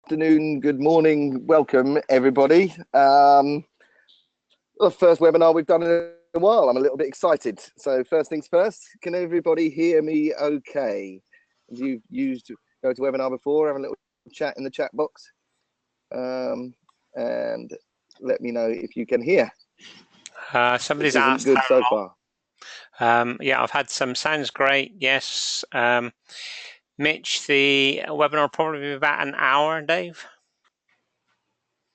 afternoon, good morning, welcome everybody. The first webinar we've done in a while. I'm a little bit excited. So first things first, can everybody hear me okay? Have you used GoToWebinar before? Have a little chat in the chat box and let me know if you can hear. Somebody's asked good so far. Yeah, I've had some. Sounds great. Yes. Mitch, the webinar will probably be about an hour, Dave.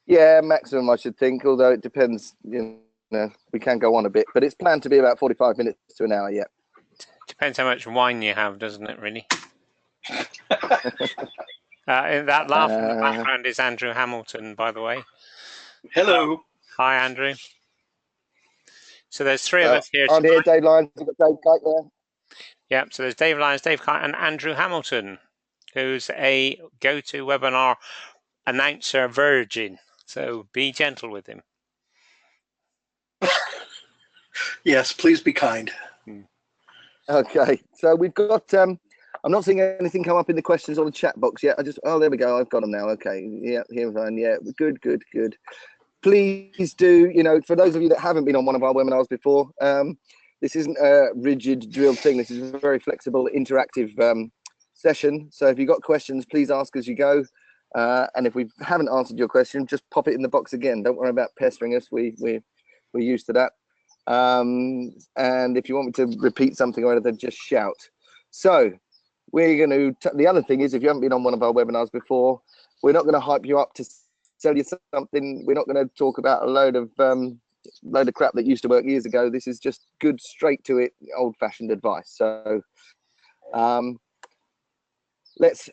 Yeah, maximum I should think, although it depends, you know, we can go on a bit, but it's planned to be about 45 minutes to an hour, yeah. Depends how much wine you have, doesn't it, really? That laugh in the background is Andrew Hamilton, by the way. Hello. Hi, Andrew. So there's three of us here I'm here, Dave Lyons, we've got Dave Kite there. Yeah, so there's Dave Lyons, Dave Kite, and Andrew Hamilton, who's a GoToWebinar announcer virgin. So be gentle with him. Yes, please be kind. Okay, so we've got, I'm not seeing anything come up in the questions or the chat box yet. Oh, there we go, I've got them now. Okay, yeah, here we are. Yeah, good. Please do, you know, for those of you that haven't been on one of our webinars before, this isn't a rigid drilled thing. This is a very flexible, interactive session. So if you've got questions, please ask as you go. And if we haven't answered your question, just pop it in the box again. Don't worry about pestering us. We're used to that. And if you want me to repeat something or anything, just shout. So we're going to, the other thing is, if you haven't been on one of our webinars before, we're not going to hype you up to sell you something. We're not going to talk about a load of crap that used to work years ago. This is just good, straight to it, old-fashioned advice. So let's,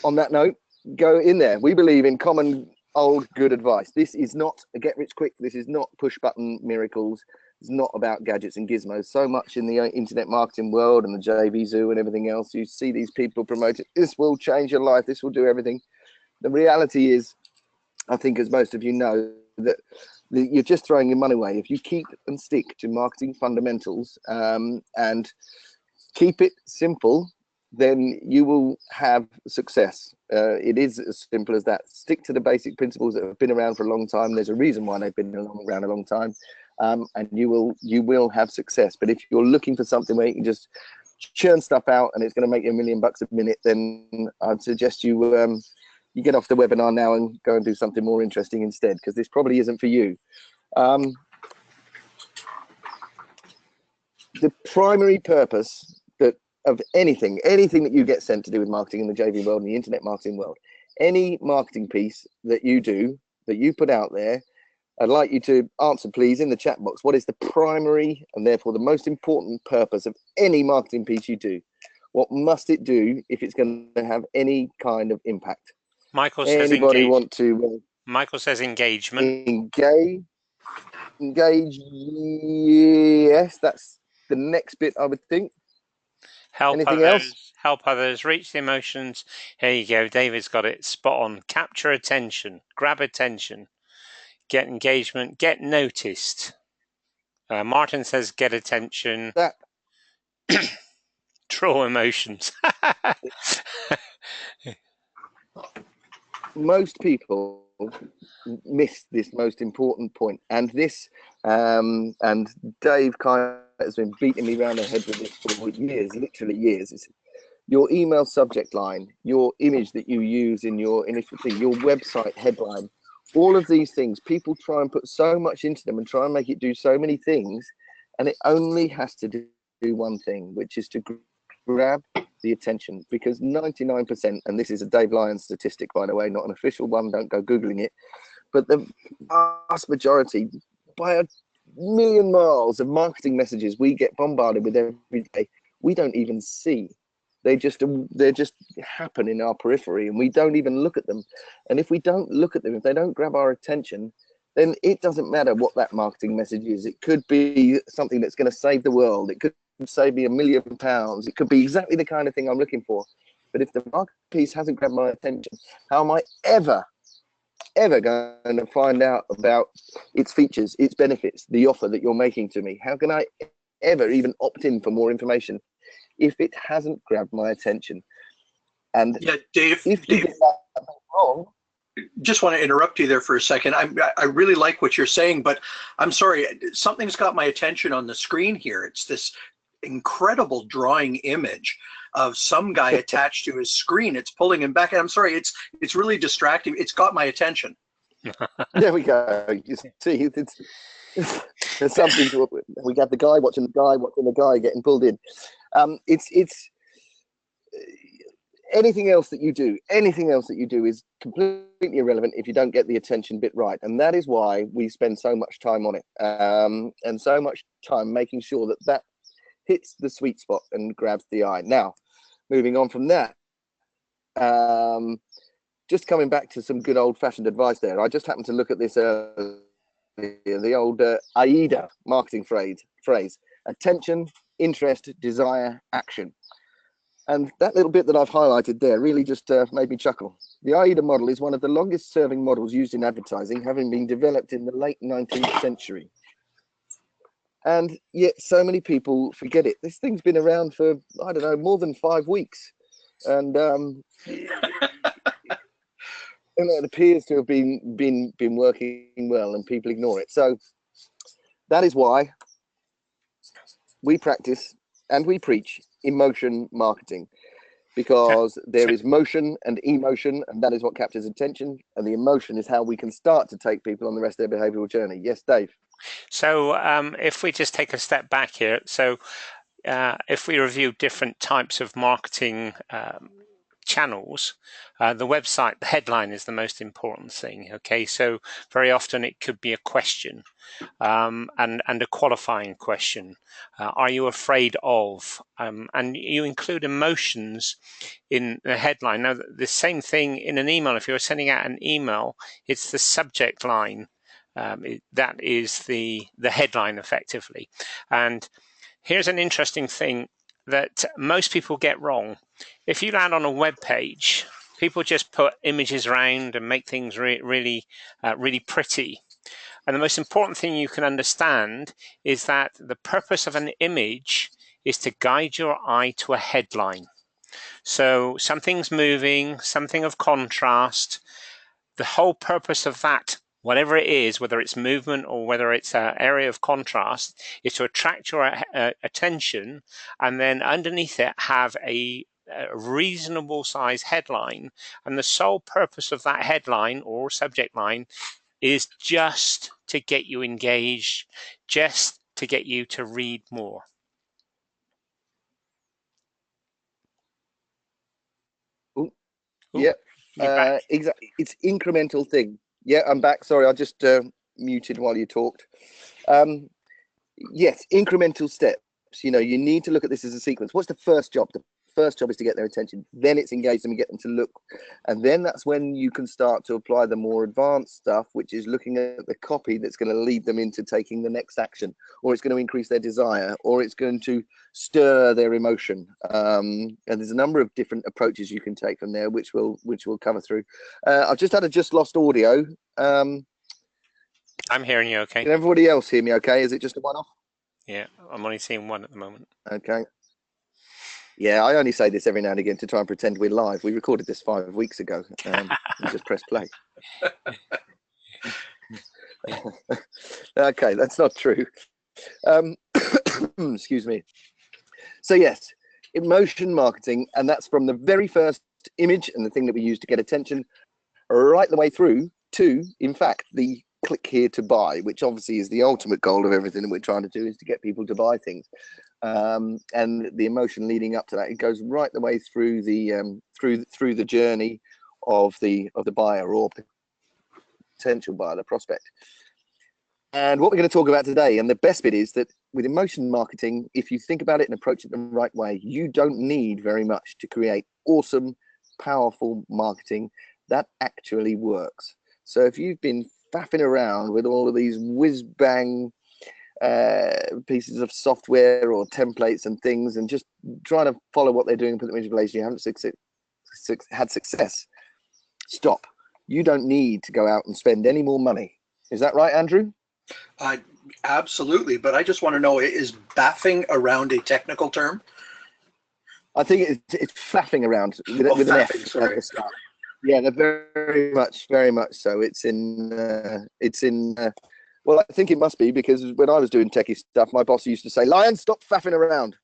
on that note, go in there. We believe in common old good advice. This is not a get rich quick. This is not push button miracles. It's not about gadgets and gizmos. So much in the internet marketing world and the JV Zoo and everything else, you see these people promote it. This will change your life. This will do everything. The reality is, I think, as most of you know, that you're just throwing your money away. If you keep and stick to marketing fundamentals and keep it simple, then you will have success. It is as simple as that. Stick to the basic principles that have been around for a long time. There's a reason why they've been around a long time, and you will have success. But if you're looking for something where you can just churn stuff out and it's going to make you $1 million a minute, then I'd suggest you you get off the webinar now and go and do something more interesting instead, because this probably isn't for you. The primary purpose of anything that you get sent to do with marketing in the JV world and the internet marketing world, any marketing piece that you do, that you put out there, I'd like you to answer, please, in the chat box. What is the primary and therefore the most important purpose of any marketing piece you do? What must it do if it's going to have any kind of impact? Michael says anybody want to? Michael says engagement. Engage. Yes, that's the next bit, I would think. Anything else? Help others, reach the emotions. Here you go. David's got it spot on. Capture attention, grab attention, get engagement, get noticed. Martin says get attention. Draw emotions. Most people miss this most important point, and this and Dave kind has been beating me around the head with this for years, literally years. It's your email subject line, your image that you use in your initial thing, your website headline, all of these things. People try and put so much into them and try and make it do so many things, and it only has to do one thing, which is to grab the attention, because 99%, and this is a Dave Lyons statistic, by the way, not an official one, don't go googling it, but the vast majority, by a million miles of marketing messages we get bombarded with every day, we don't even see. They just happen in our periphery and we don't even look at them. And if we don't look at them, if they don't grab our attention, then it doesn't matter what that marketing message is. It could be something that's going to save the world. It could save me £1 million. It could be exactly the kind of thing I'm looking for. But if the market piece hasn't grabbed my attention, how am I ever going to find out about its features, its benefits, the offer that you're making to me? How can I ever even opt in for more information if it hasn't grabbed my attention? And yeah, Dave, if you get that wrong. Just want to interrupt you there for a second. I really like what you're saying, but I'm sorry, something's got my attention on the screen here. It's this incredible drawing image of some guy attached to his screen. It's pulling him back, and I'm sorry, it's really distracting. It's got my attention. There we go. You see, there's something to it. We got the guy watching the guy getting pulled in. It's anything else that you do is completely irrelevant if you don't get the attention bit right, and that is why we spend so much time on it, and so much time making sure that hits the sweet spot and grabs the eye. Now, moving on from that, just coming back to some good old-fashioned advice there. I just happened to look at this the old AIDA marketing phrase: attention, interest, desire, action. And that little bit that I've highlighted there really just made me chuckle. The AIDA model is one of the longest serving models used in advertising, having been developed in the late 19th century. And yet so many people forget it. This thing's been around for, I don't know, more than 5 weeks. And it appears to have been working well, and people ignore it. So that is why we practice and we preach emotion marketing, because there is motion and emotion, and that is what captures attention, and the emotion is how we can start to take people on the rest of their behavioral journey. Yes, Dave? So if we just take a step back here, so if we review different types of marketing channels, the website, the headline is the most important thing. Okay, so very often it could be a question, and a qualifying question. Are you afraid of? And you include emotions in the headline. Now, the same thing in an email. If you're sending out an email, it's the subject line that is the headline effectively. And here's an interesting thing that most people get wrong. If you land on a web page, people just put images around and make things really pretty. And the most important thing you can understand is that the purpose of an image is to guide your eye to a headline. So something's moving, something of contrast. The whole purpose of that, whatever it is, whether it's movement or whether it's an area of contrast, is to attract your attention, and then underneath it have a reasonable size headline. And the sole purpose of that headline or subject line is just to get you engaged, just to get you to read more. Yeah, exactly. It's incremental thing. Yeah, I'm back. Sorry, I just muted while you talked. Yes, incremental steps. You know, you need to look at this as a sequence. What's the first job? The first job is to get their attention. Then it's engage them and get them to look. And then that's when you can start to apply the more advanced stuff, which is looking at the copy that's going to lead them into taking the next action, or it's going to increase their desire, or it's going to stir their emotion. And there's a number of different approaches you can take from there, which we'll cover through. I've just had a just lost audio. I'm hearing you okay. Can everybody else hear me okay? Is it just a one-off? Yeah, I'm only seeing one at the moment. Okay. Yeah, I only say this every now and again to try and pretend we're live. We recorded this 5 weeks ago. We just press play. Okay, that's not true. Excuse me. So yes, emotion marketing, and that's from the very first image and the thing that we use to get attention, right the way through to, in fact, the click here to buy, which obviously is the ultimate goal of everything that we're trying to do, is to get people to buy things. And the emotion leading up to that, it goes right the way through the through the journey of the buyer or potential buyer, the prospect. And what we're going to talk about today, and the best bit is that with emotion marketing, if you think about it and approach it the right way, you don't need very much to create awesome, powerful marketing that actually works. So if you've been faffing around with all of these whiz-bang pieces of software or templates and things and just trying to follow what they're doing and put them into place, you haven't had success, stop. You don't need to go out and spend any more money. Is that right, Andrew? Absolutely, but I just want to know, is baffing around a technical term? I think it's faffing around with an F at the start. Yeah, they're very much so. Well, I think it must be because when I was doing techie stuff, my boss used to say, "Lion, stop faffing around."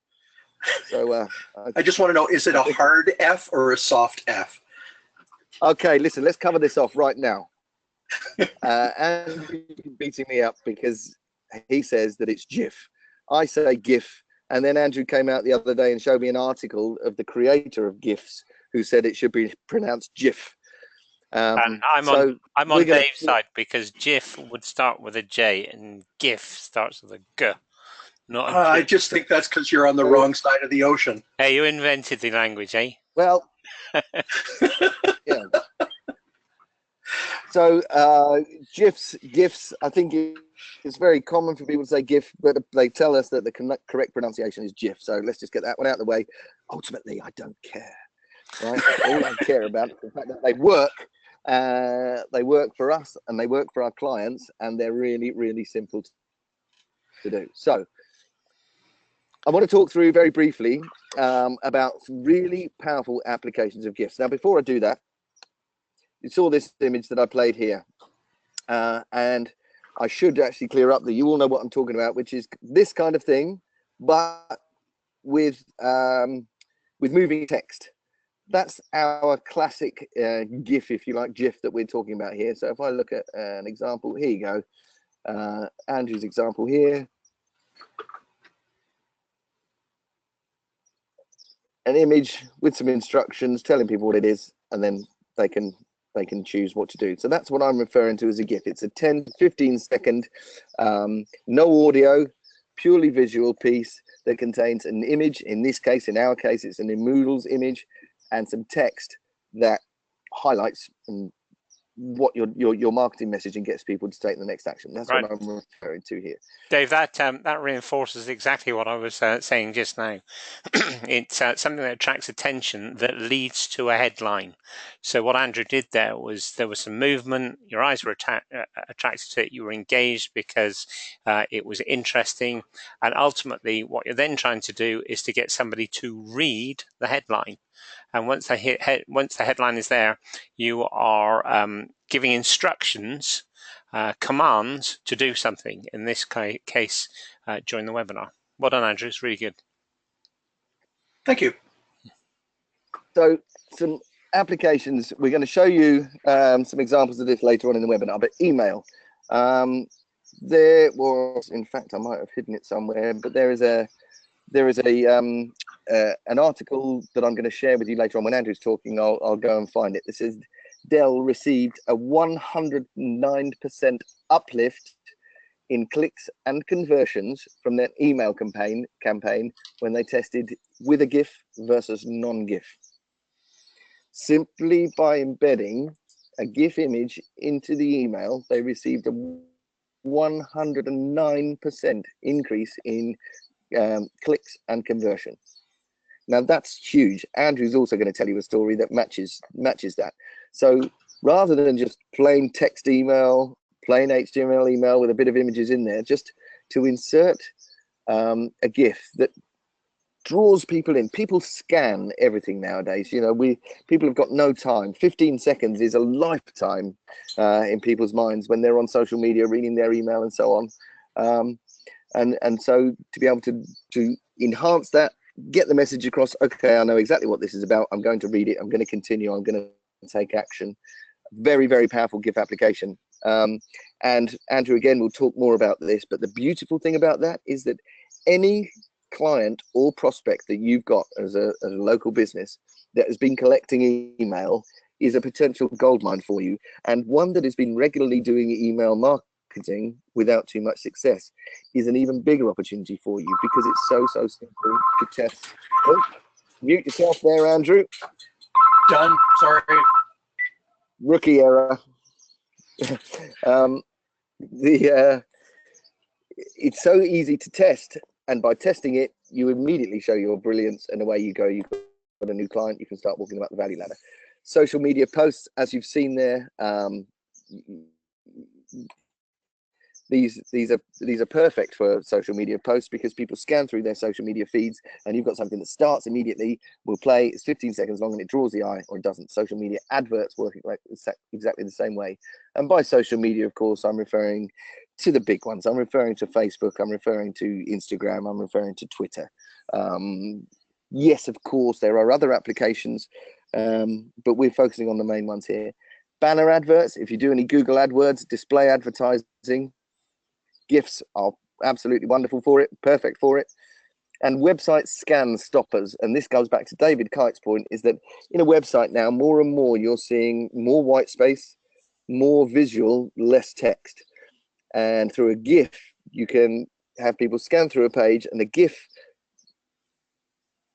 So I just want to know, is it a hard F or a soft F? okay, listen, let's cover this off right now. And beating me up because he says that it's GIF. I say GIF, and then Andrew came out the other day and showed me an article of the creator of Gifs who said it should be pronounced GIF. And I'm on Dave's side because GIF would start with a J and GIF starts with a G. Not a G. I just think that's because you're on the wrong side of the ocean. Hey, you invented the language, eh? Well, yeah. So GIFs, I think it's very common for people to say GIF, but they tell us that the correct pronunciation is GIF. So let's just get that one out of the way. Ultimately, I don't care, right? All I care about is the fact that they work. They work for us and they work for our clients, and they're really, really simple to do. So I want to talk through very briefly about some really powerful applications of GIFs. Now, before I do that, you saw this image that I played here, and I should actually clear up that you all know what I'm talking about, which is this kind of thing, but with moving text. That's our classic GIF, if you like, GIF that we're talking about here. So if I look at an example, here you go, Andrew's example here. An image with some instructions telling people what it is, and then they can choose what to do. So that's what I'm referring to as a GIF. It's a 10-15 second, no audio, purely visual piece that contains an image. In this case, in our case, it's an Moodle's image and some text that highlights what your marketing message and gets people to take the next action. That's right. What I'm referring to here. Dave, that reinforces exactly what I was saying just now. It's something that attracts attention that leads to a headline. So what Andrew did there was some movement, your eyes were attracted to it, you were engaged because it was interesting, and ultimately what you're then trying to do is to get somebody to read the headline. And once the headline is there, you are giving instructions, commands to do something. In this case, join the webinar. Well done, Andrew. It's really good. Thank you. So some applications. We're going to show you some examples of this later on in the webinar. But email. There was, in fact, I might have hidden it somewhere, but there is an article that I'm going to share with you later on when Andrew's talking. I'll go and find it. This is Dell received a 109% uplift in clicks and conversions from their email campaign when they tested with a GIF versus non-GIF. Simply by embedding a GIF image into the email, they received a 109% increase in clicks and conversion. Now that's huge. Andrew's also going to tell you a story that matches that. So rather than just plain text email, plain HTML email with a bit of images in there, just to insert a GIF that draws people in. People scan everything nowadays. You know, people have got no time. 15 seconds is a lifetime in people's minds when they're on social media, reading their email and so on. And so to be able to enhance that, get the message across, okay, I know exactly what this is about. I'm going to read it. I'm going to continue. I'm going to take action. Very, very powerful GIF application. And Andrew, again, will talk more about this. But the beautiful thing about that is that any client or prospect that you've got as a local business that has been collecting email is a potential goldmine for you, and one that has been regularly doing email marketing without too much success is an even bigger opportunity for you, because it's so simple to test. Oh, mute yourself there, Andrew. Done. Sorry. Rookie error. It's so easy to test, and by testing it, you immediately show your brilliance, and away you go. You've got a new client. You can start walking about the value ladder. Social media posts, as you've seen there, these are perfect for social media posts because people scan through their social media feeds, and you've got something that starts immediately, will play, it's 15 seconds long, and it draws the eye, or it doesn't. Social media adverts working like exactly the same way. And by social media, of course, I'm referring to the big ones. I'm referring to Facebook, I'm referring to Instagram, I'm referring to Twitter. Yes, of course, there are other applications, but we're focusing on the main ones here. Banner adverts, if you do any Google AdWords, display advertising, Gifs are absolutely wonderful for it, perfect for it. And website scan stoppers, and this goes back to David Kite's point, is that in a website now, more and more you're seeing more white space, more visual, less text. And through a GIF, you can have people scan through a page, and the GIF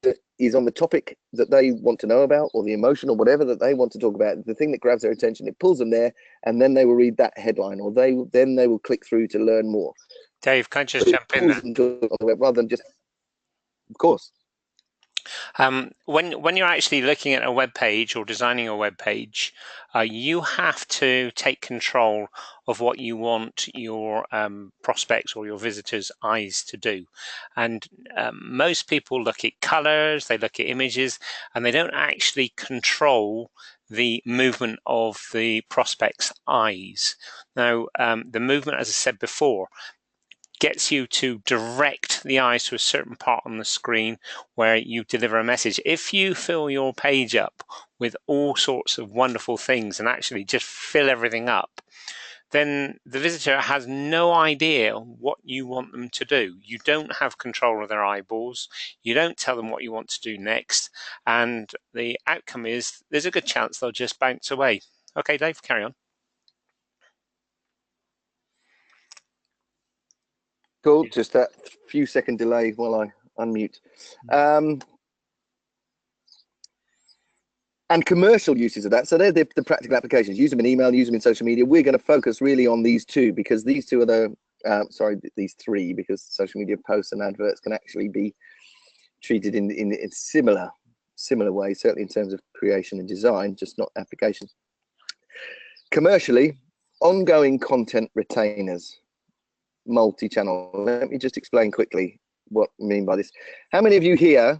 that is on the topic that they want to know about, or the emotion, or whatever that they want to talk about, the thing that grabs their attention, it pulls them there, and then they will read that headline, or then they will click through to learn more. Dave, can I just jump in there? Rather than just, of course. When you're actually looking at a web page or designing a web page, you have to take control of what you want your prospects or your visitors' eyes to do. And most people look at colors, they look at images, and they don't actually control the movement of the prospect's eyes. Now, the movement, as I said before, gets you to direct the eyes to a certain part on the screen where you deliver a message. If you fill your page up with all sorts of wonderful things and actually just fill everything up, then the visitor has no idea what you want them to do. You don't have control of their eyeballs. You don't tell them what you want to do next. And the outcome is there's a good chance they'll just bounce away. Okay, Dave, carry on. Cool, just that few second delay while I unmute. And commercial uses of that. So they're the practical applications. Use them in email, use them in social media. We're going to focus really on these two because these two are these three, because social media posts and adverts can actually be treated in similar ways, certainly in terms of creation and design, just not applications. Commercially, ongoing content retainers, multi-channel. Let me just explain quickly what I mean by this. How many of you here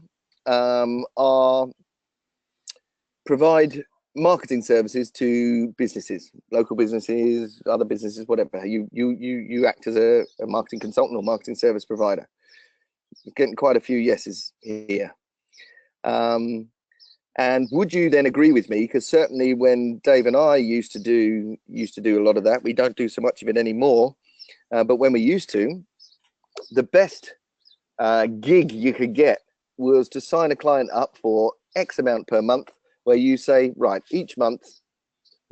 provide marketing services to businesses, local businesses, other businesses, whatever? You act as a marketing consultant or marketing service provider. Getting quite a few yeses here. And would you then agree with me? Because certainly when Dave and I used to do a lot of that, we don't do so much of it anymore. But when we used to, the best gig you could get was to sign a client up for X amount per month, where you say, right, each month,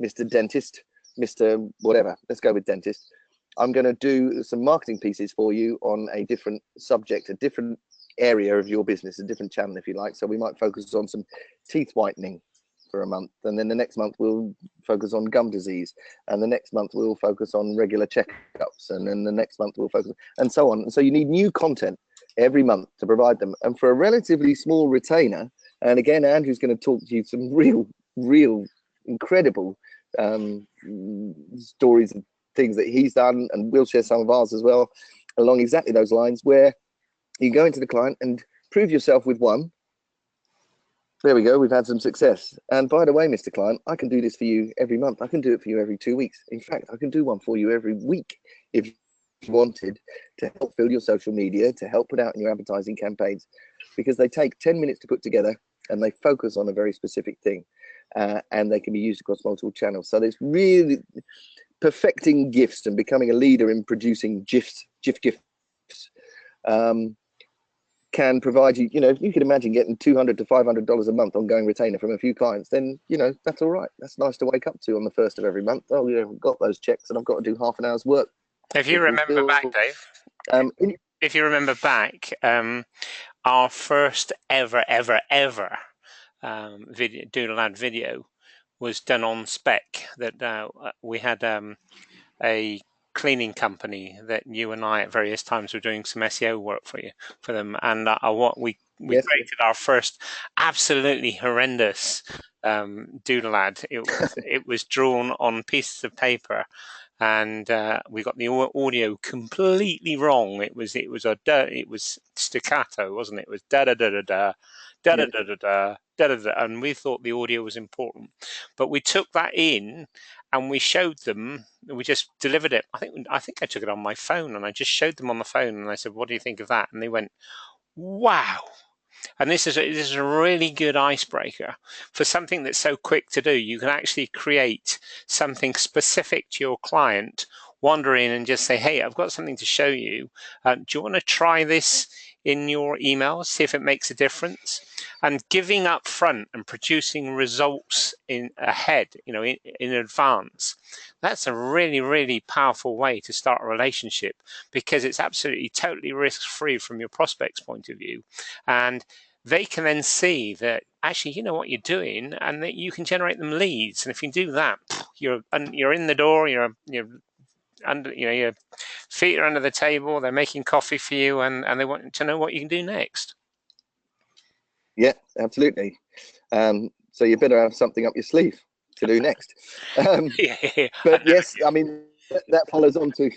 Mr. Dentist, Mr. whatever, let's go with dentist, I'm going to do some marketing pieces for you on a different subject, a different area of your business, a different channel, if you like. So we might focus on some teeth whitening for a month, and then the next month we'll focus on gum disease, and the next month we'll focus on regular checkups, and then the next month we'll focus, and so on. And so you need new content every month to provide them. And for a relatively small retainer, and again, Andrew's going to talk to you some real incredible stories and things that he's done, and we'll share some of ours as well along exactly those lines, where you go into the client and prove yourself with one. There we go, we've had some success. And by the way, Mr. Client, I can do this for you every month. I can do it for you every 2 weeks. In fact, I can do one for you every week if you wanted, to help fill your social media, to help put out in your advertising campaigns, because they take 10 minutes to put together and they focus on a very specific thing, and they can be used across multiple channels. So there's really perfecting Gifs and becoming a leader in producing GIFs, Gifs. Can provide you, if you can imagine getting $200 to $500 a month ongoing retainer from a few clients, then that's all right. That's nice to wake up to on the first of every month. Oh, I've got those checks and I've got to do half an hour's work. If you remember back, Dave, if you remember back, our first ever Doodle ad video was done on spec. That we had a cleaning company that you and I at various times were doing some SEO work for them, and we created our first absolutely horrendous Doodle ad. It was drawn on pieces of paper and we got the audio completely wrong. It was staccato, wasn't it? It was da da da da da da da da da da da da, and we thought the audio was important, but we took that in and we showed them. We just delivered it. I think I took it on my phone, and I just showed them on the phone, and I said, "What do you think of that?" And they went, "Wow." And this is a really good icebreaker for something that's so quick to do. You can actually create something specific to your client, wander in and just say, "Hey, I've got something to show you. Do you want to try this in your emails, see if it makes a difference?" And giving up front and producing results in advance. That's a really, really powerful way to start a relationship, because it's absolutely totally risk-free from your prospect's point of view. And they can then see that actually you know what you're doing, and that you can generate them leads. And if you do that, you're in the door, you're under, your feet are under the table, they're making coffee for you, and they want to know what you can do next. Yeah, absolutely. So you better have something up your sleeve to do next. But yes, I mean, that follows on to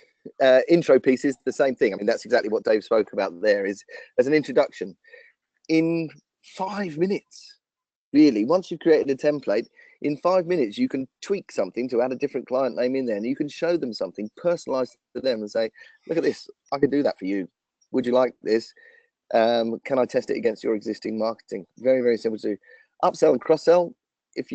intro pieces, the same thing. I mean, that's exactly what Dave spoke about there, is as an introduction. In 5 minutes, really, once you've created a template, in 5 minutes, you can tweak something to add a different client name in there, and you can show them something personalized to them and say, "Look at this, I can do that for you. Would you like this? Can I test it against your existing marketing?" Very, very simple to do. Upsell and cross-sell. If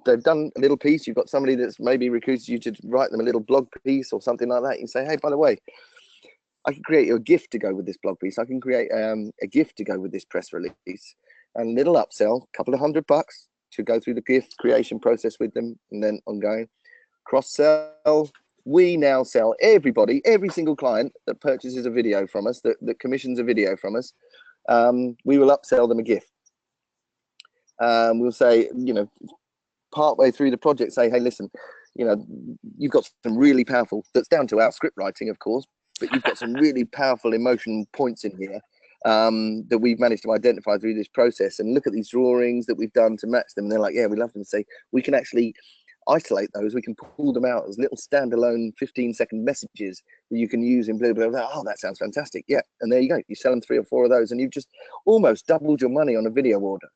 they've done a little piece, you've got somebody that's maybe recruited you to write them a little blog piece or something like that. You say, "Hey, by the way, I can create you a gift to go with this blog piece. I can create a gift to go with this press release." And a little upsell, a couple of $100 to go through the gift creation process with them, and then ongoing. Cross-sell. We now sell everybody, every single client that purchases a video from us, that commissions a video from us, we will upsell them a gift. We'll say, partway through the project, say, "Hey, listen, you've got some really powerful," that's down to our script writing, of course, but you've got some really powerful emotion points in here that we've managed to identify through this process, and look at these drawings that we've done to match them." And they're like, "Yeah, we love them." Say, "We can actually isolate those. We can pull them out as little standalone 15-second messages that you can use in blah, blah, blah." "Oh, that sounds fantastic." Yeah. And there you go. You sell them 3 or 4 of those, and you've just almost doubled your money on a video order.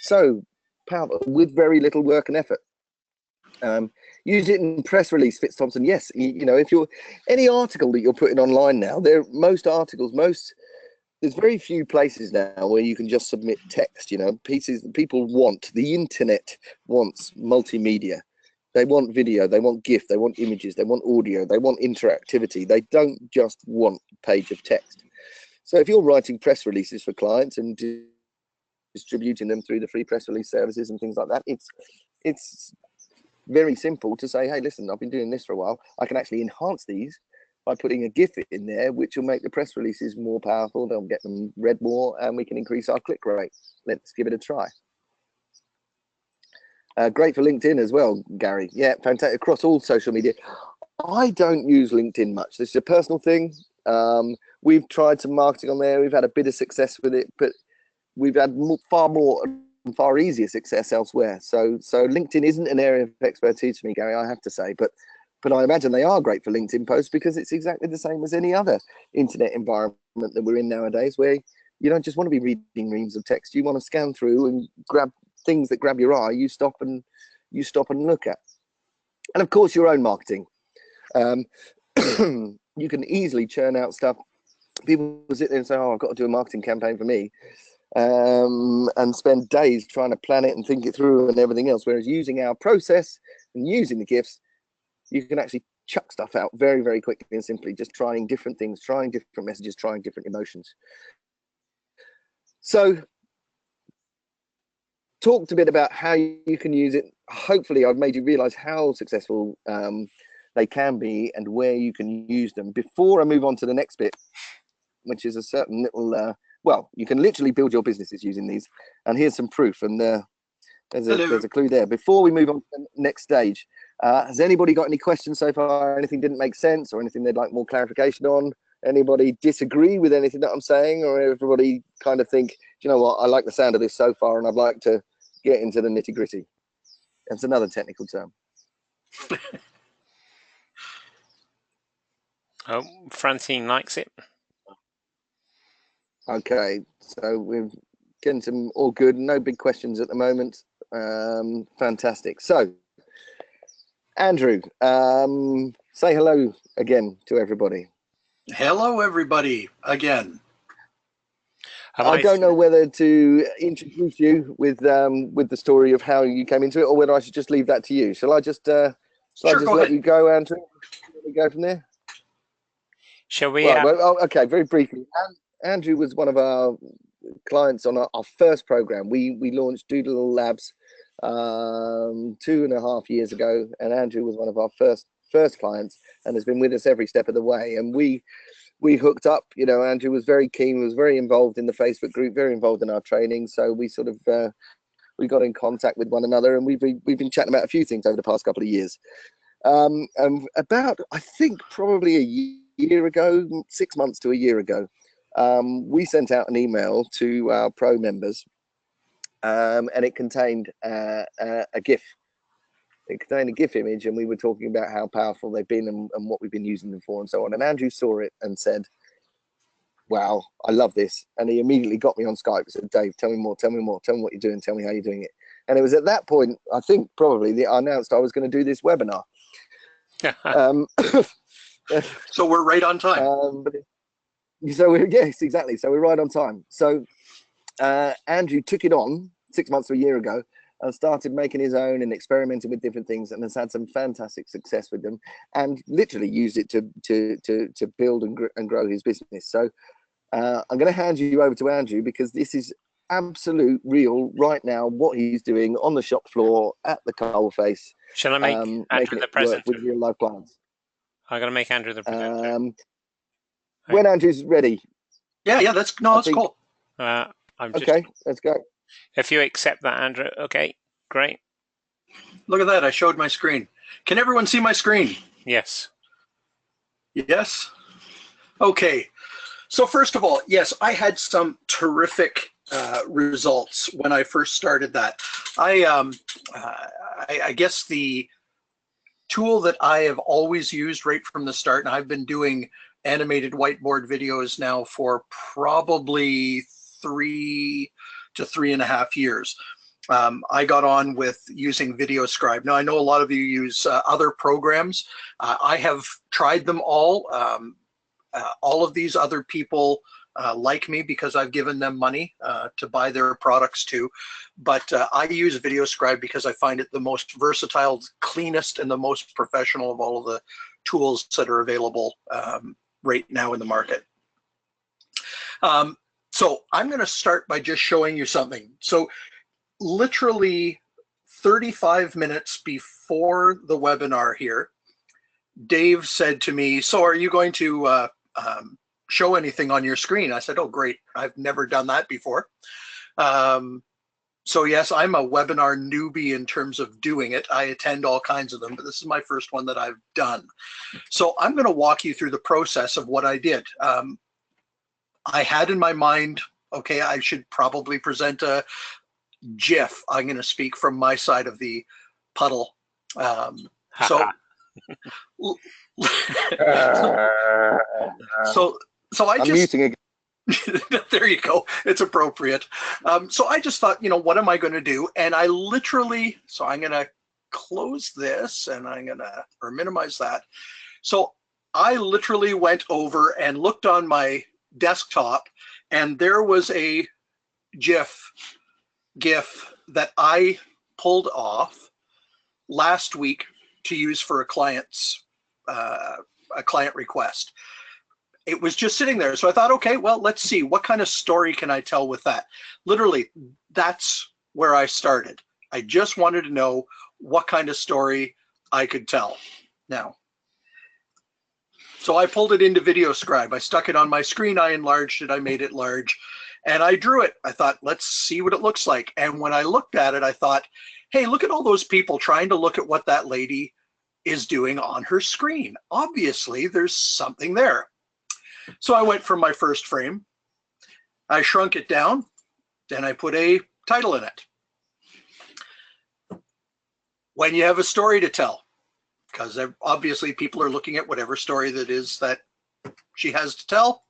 So powerful, with very little work and effort. Use it in press release, Fitz Thompson. Yes. If you're any article that you're putting online now, there's very few places now where you can just submit text. Pieces people want, the internet wants multimedia. They want video, they want GIF, they want images, they want audio, they want interactivity. They don't just want a page of text. So if you're writing press releases for clients and distributing them through the free press release services and things like that, it's very simple to say, "Hey, listen, I've been doing this for a while. I can actually enhance these by putting a GIF in there, which will make the press releases more powerful. They'll get them read more, and we can increase our click rate. Let's give it a try." Great for LinkedIn as well, Gary. Yeah, fantastic. Across all social media. I don't use LinkedIn much. This is a personal thing. We've tried some marketing on there. We've had a bit of success with it, but we've had far easier success elsewhere. So LinkedIn isn't an area of expertise for me, Gary, I have to say. But I imagine they are great for LinkedIn posts, because it's exactly the same as any other internet environment that we're in nowadays, where you don't just want to be reading reams of text. You want to scan through and grab things that grab your eye. You stop and look at. And of course, your own marketing. You can easily churn out stuff. People sit there and say, "Oh, I've got to do a marketing campaign for me," and spend days trying to plan it and think it through and everything else. Whereas using our process and using the Gifs, you can actually chuck stuff out very, very quickly and simply, just trying different things, trying different messages, trying different emotions. So talked a bit about how you can use it. Hopefully I've made you realize how successful they can be and where you can use them. Before I move on to the next bit, which is a certain little, well, you can literally build your businesses using these. And here's some proof. And there's a clue there. Before we move on to the next stage, has anybody got any questions so far? Anything didn't make sense, or anything they'd like more clarification on? Anybody disagree with anything that I'm saying, or everybody kind of think, "Do you know what, I like the sound of this so far, and I'd like to get into the nitty gritty"? That's another technical term. Oh, Francine likes it. Okay, so we're getting some all good, no big questions at the moment. Fantastic. So, Andrew, say hello again to everybody. Hello, everybody, again. I don't know whether to introduce you with the story of how you came into it, or whether I should just leave that to you. Shall I just Sure, go let ahead. you go, Andrew? We go from there. Shall we? Okay, very briefly. Andrew was one of our clients on our first program. We launched Doodle Labs 2.5 years ago, and Andrew was one of our first clients and has been with us every step of the way. And we hooked up. You know, Andrew was very keen, was very involved in the Facebook group, very involved in our training. So we sort of we got in contact with one another, and we've been chatting about a few things over the past couple of years. About, I think, probably a year ago, 6 months to a year ago, we sent out an email to our pro members, and it contained a GIF. It contained a GIF image, and we were talking about how powerful they've been and what we've been using them for and so on. And Andrew saw it and said, wow, I love this. And he immediately got me on Skype and said, Dave, tell me more, tell me more, tell me what you're doing, tell me how you're doing it. And it was at that point, I think probably, that I announced I was going to do this webinar. So we're right on time. Yes, exactly. So we're right on time. So Andrew took it on 6 months to a year ago and started making his own and experimenting with different things, and has had some fantastic success with them, and literally used it to build and grow his business. So I'm going to hand you over to Andrew, because this is absolute real right now, what he's doing on the shop floor at the coalface. Shall I make Andrew the presenter with real life clients? I'm going to make Andrew the presenter. When Andrew's ready. Yeah, that's cool. Okay, let's go. If you accept that, Andrew, okay, great. Look at that, I showed my screen. Can everyone see my screen? Yes. Yes? Okay. So first of all, yes, I had some terrific results when I first started that. I guess the tool that I have always used right from the start, and I've been doing animated whiteboard videos now for probably 3 to 3.5 years. I got on with using VideoScribe. Now, I know a lot of you use other programs. I have tried them all. All of these other people like me because I've given them money to buy their products too. But I use VideoScribe because I find it the most versatile, cleanest, and the most professional of all of the tools that are available right now in the market. So I'm going to start by just showing you something. So literally 35 minutes before the webinar here, Dave said to me, so are you going to show anything on your screen? I said, oh, great. I've never done that before. So yes, I'm a webinar newbie in terms of doing it. I attend all kinds of them, but this is my first one that I've done. So I'm going to walk you through the process of what I did. I had in my mind, okay, I should probably present a GIF. I'm going to speak from my side of the puddle. So I I'm muting again. There you go. It's appropriate. So I just thought, you know, what am I going to do? And I literally, so I'm going to close this and I'm going to, or minimize that. So I literally went over and looked on my desktop, and there was a GIF that I pulled off last week to use for a client request. It was just sitting there. So I thought, okay, well, let's see, what kind of story can I tell with that? Literally, that's where I started. I just wanted to know what kind of story I could tell. Now, so I pulled it into VideoScribe. I stuck it on my screen. I enlarged it. I made it large. And I drew it. I thought, let's see what it looks like. And when I looked at it, I thought, hey, look at all those people trying to look at what that lady is doing on her screen. Obviously, there's something there. So I went from my first frame. I shrunk it down. Then I put a title in it. When you have a story to tell, because obviously people are looking at whatever story that is that she has to tell.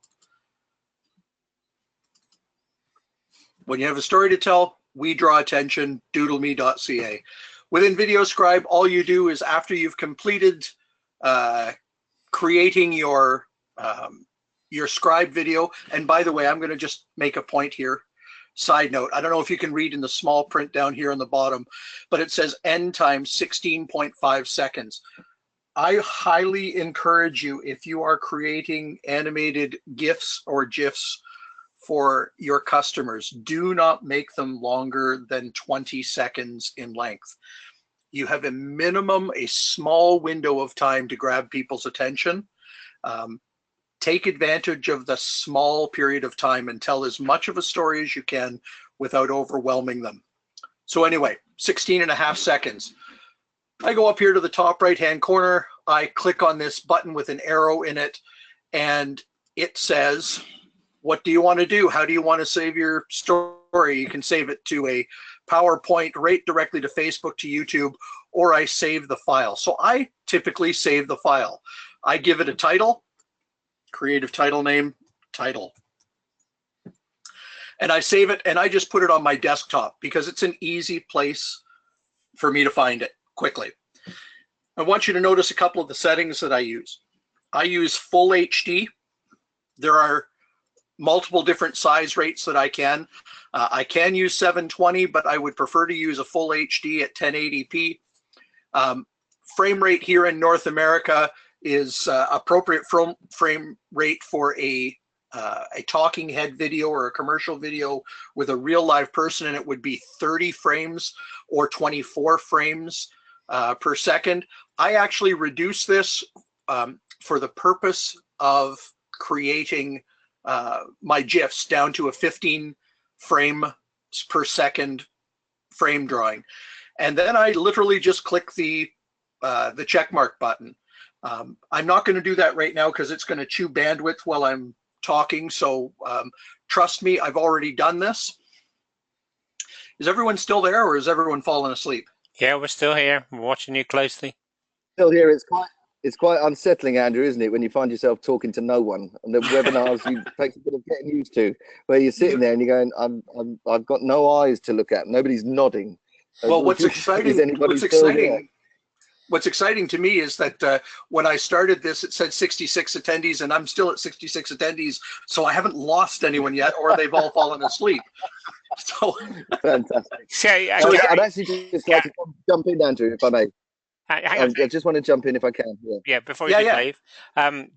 When you have a story to tell, we draw attention, doodleme.ca. Within VideoScribe, all you do is after you've completed creating your scribe video, and by the way, I'm going to just make a point here. Side note, I don't know if you can read in the small print down here on the bottom, but it says end time 16.5 seconds. I highly encourage you, if you are creating animated GIFs or GIFs for your customers, do not make them longer than 20 seconds in length. You have a minimum, a small window of time to grab people's attention. Take advantage of the small period of time and tell as much of a story as you can without overwhelming them. So anyway, 16.5 seconds. I go up here to the top right-hand corner. I click on this button with an arrow in it, and it says, what do you want to do? How do you want to save your story? You can save it to a PowerPoint right directly to Facebook, to YouTube, or I save the file. So I typically save the file. I give it a title, creative title name, title. And I save it, and I just put it on my desktop because it's an easy place for me to find it quickly. I want you to notice a couple of the settings that I use. I use full HD. There are multiple different size rates that I can. I can use 720, but I would prefer to use a full HD at 1080p. Frame rate here in North America is appropriate frame rate for a talking head video or a commercial video with a real live person, and it would be 30 frames or 24 frames per second. I actually reduce this for the purpose of creating my GIFs down to a 15 frame per second frame drawing. And then I literally just click the check mark button. I'm not going to do that right now because it's going to chew bandwidth while I'm talking. So trust me, I've already done this. Is everyone still there, or is everyone fallen asleep? Yeah, we're still here. We're watching you closely. Still here. It's quite unsettling, Andrew, isn't it, when you find yourself talking to no one, and the webinars you take a bit of getting used to, where you're sitting there and you're going, I've got no eyes to look at. Nobody's nodding. Well, what's exciting? What's exciting to me is that when I started this, it said 66 attendees, and I'm still at 66 attendees, so I haven't lost anyone yet, or they've all fallen asleep. So fantastic. So, I'd actually just like to jump in, Andrew, if I may. Hang on. I just want to jump in if I can. Yeah, before you do, Dave.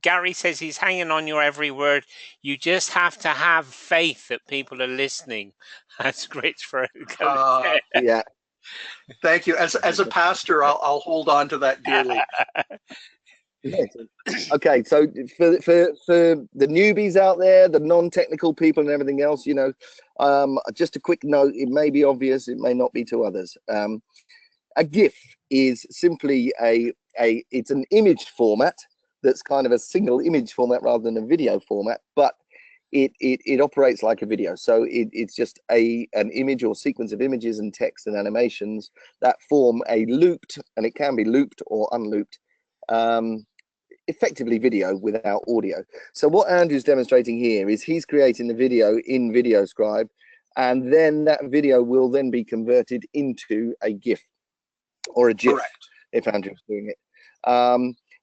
Gary says he's hanging on your every word. You just have to have faith that people are listening. That's great for yeah. Thank you. As a pastor, I'll hold on to that dearly. Yes. Okay, so for the newbies out there, the non-technical people and everything else, you know, just a quick note, it may be obvious, it may not be to others. A GIF is simply it's an image format that's kind of a single image format rather than a video format, but it operates like a video. So it's just an image or sequence of images and text and animations that form a looped, and it can be looped or unlooped, effectively video without audio. So what Andrew's demonstrating here is he's creating the video in VideoScribe, and then that video will then be converted into a GIF or a GIF. Correct. If Andrew's doing it.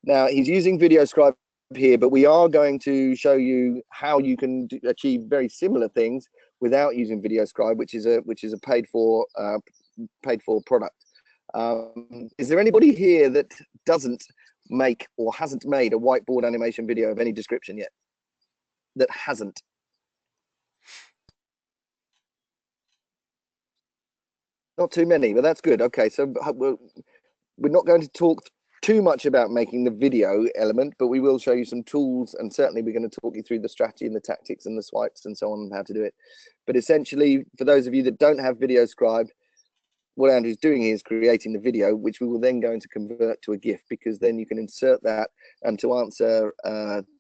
Now he's using VideoScribe here, but we are going to show you how you can achieve very similar things without using VideoScribe, which is a paid for product. Is there anybody here that doesn't make or hasn't made a whiteboard animation video of any description yet? That hasn't? Not too many, but that's good. Okay, so we're not going to talk too much about making the video element, but we will show you some tools, and certainly we're going to talk you through the strategy and the tactics and the swipes and so on and how to do it. But essentially, for those of you that don't have VideoScribe, what Andrew's doing is creating the video, which we will then going to convert to a GIF, because then you can insert that. And to answer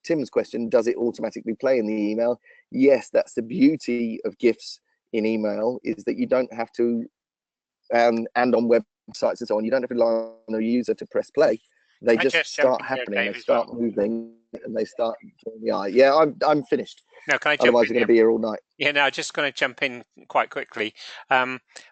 Tim's question, does it automatically play in the email? Yes, that's the beauty of GIFs in email, is that you don't have to, and on websites and so on, you don't have to rely on a user to press play. They Can I just just jump start in there, happening. Dave, They as start well? moving, and they start drawing the eye. Yeah, I'm finished. No, can I jump Otherwise, in we're going there? to be here all night. Yeah, no, I'm just going to jump in quite quickly.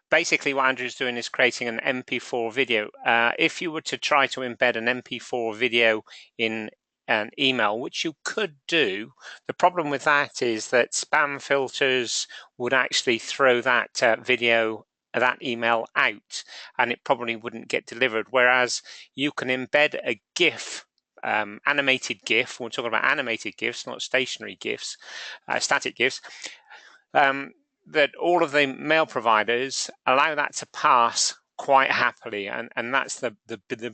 Basically, what Andrew's doing is creating an MP4 video. If you were to try to embed an MP4 video in an email, which you could do, the problem with that is that spam filters would actually throw that video, that email out, and it probably wouldn't get delivered. Whereas you can embed a GIF, animated GIF. We're talking about animated GIFs, not stationary GIFs. Static GIFs, that all of the mail providers allow that to pass quite happily, and that's the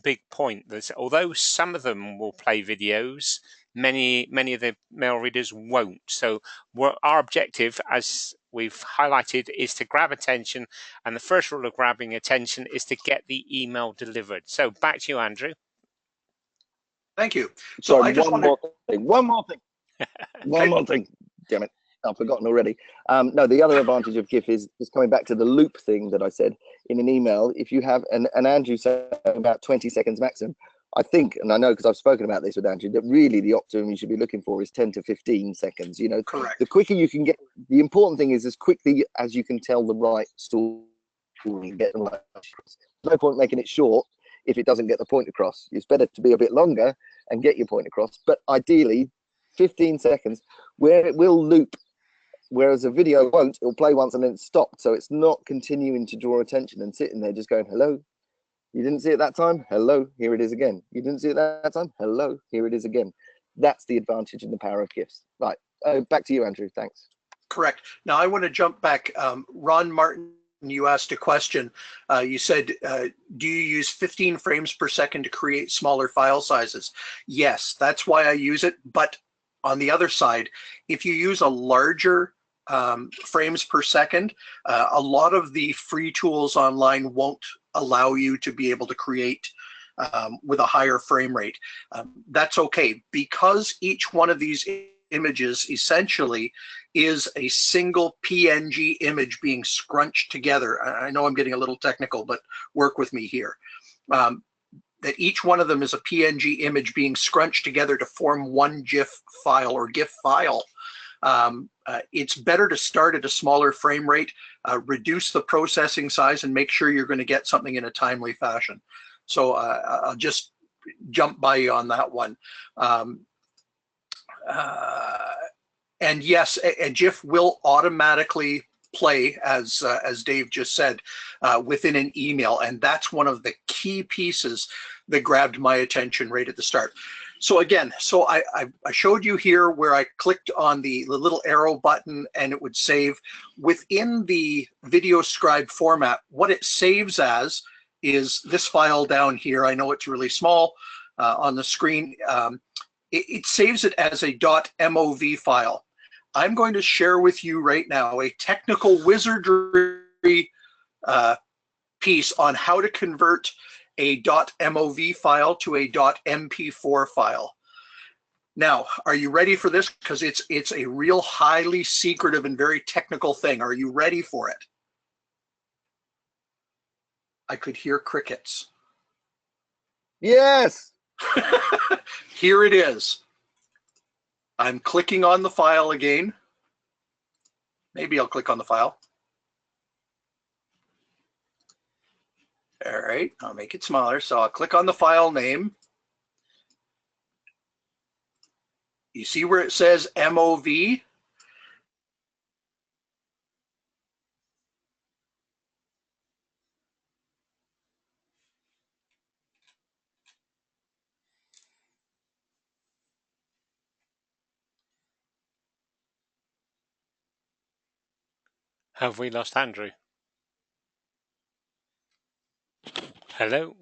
big point. That although some of them will play videos, many of the mail readers won't. So our objective, as we've highlighted, is to grab attention, and the first rule of grabbing attention is to get the email delivered. So back to you, Andrew. Thank you. So Sorry, I just wanted. One more thing. Damn it. I've forgotten already. No, the other advantage of GIF is coming back to the loop thing that I said in an email. If you have, and Andrew said about 20 seconds maximum, I think, and I know because I've spoken about this with Andrew, that really the optimum you should be looking for is 10 to 15 seconds. You know, Correct. the quicker you can get, the important thing is as quickly as you can tell the right story and get the right across. There's no point making it short if it doesn't get the point across. It's better to be a bit longer and get your point across, but ideally 15 seconds where it will loop, whereas a video won't. It'll play once and then it's stopped, so it's not continuing to draw attention and sitting there just going, hello, you didn't see it that time, hello, here it is again, you didn't see it that time, hello, here it is again. That's the advantage and the power of GIFs. Right, back to you, Andrew. Thanks. Correct. Now I want to jump back. Ron Martin, you asked a question. You said, do you use 15 frames per second to create smaller file sizes? Yes, that's why I use it. But on the other side, if you use a larger frames per second, a lot of the free tools online won't allow you to be able to create with a higher frame rate. That's okay, because each one of these images essentially is a single PNG image being scrunched together. I know I'm getting a little technical, but work with me here. That each one of them is a PNG image being scrunched together to form one GIF file or GIF file. It's better to start at a smaller frame rate, reduce the processing size, and make sure you're going to get something in a timely fashion. So I'll just jump by you on that one. And yes, a GIF will automatically play, as Dave just said, within an email. And that's one of the key pieces that grabbed my attention right at the start. So again, so I showed you here where I clicked on the little arrow button and it would save. Within the video scribe format, what it saves as is this file down here. I know it's really small on the screen. It saves it as a .mov file. I'm going to share with you right now a technical wizardry piece on how to convert a .mov file to a .mp4 file. Now, are you ready for this? Because it's a real highly secretive and very technical thing. Are you ready for it? I could hear crickets. Yes. Here it is. I'm clicking on the file again. Maybe I'll click on the file. All right, I'll make it smaller. So I'll click on the file name. You see where it says MOV? Have we lost Andrew? Hello?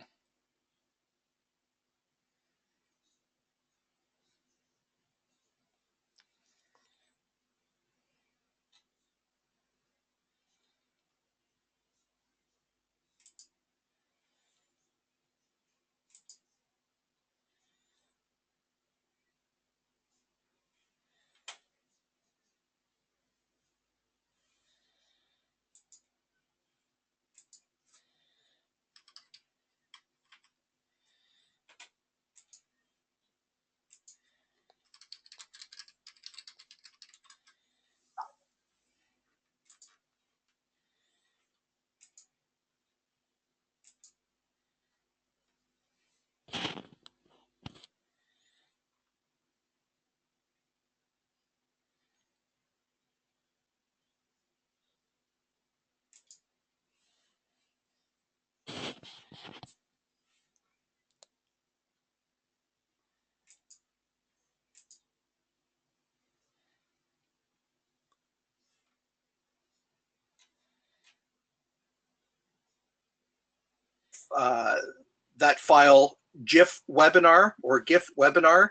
that file GIF webinar or GIF webinar.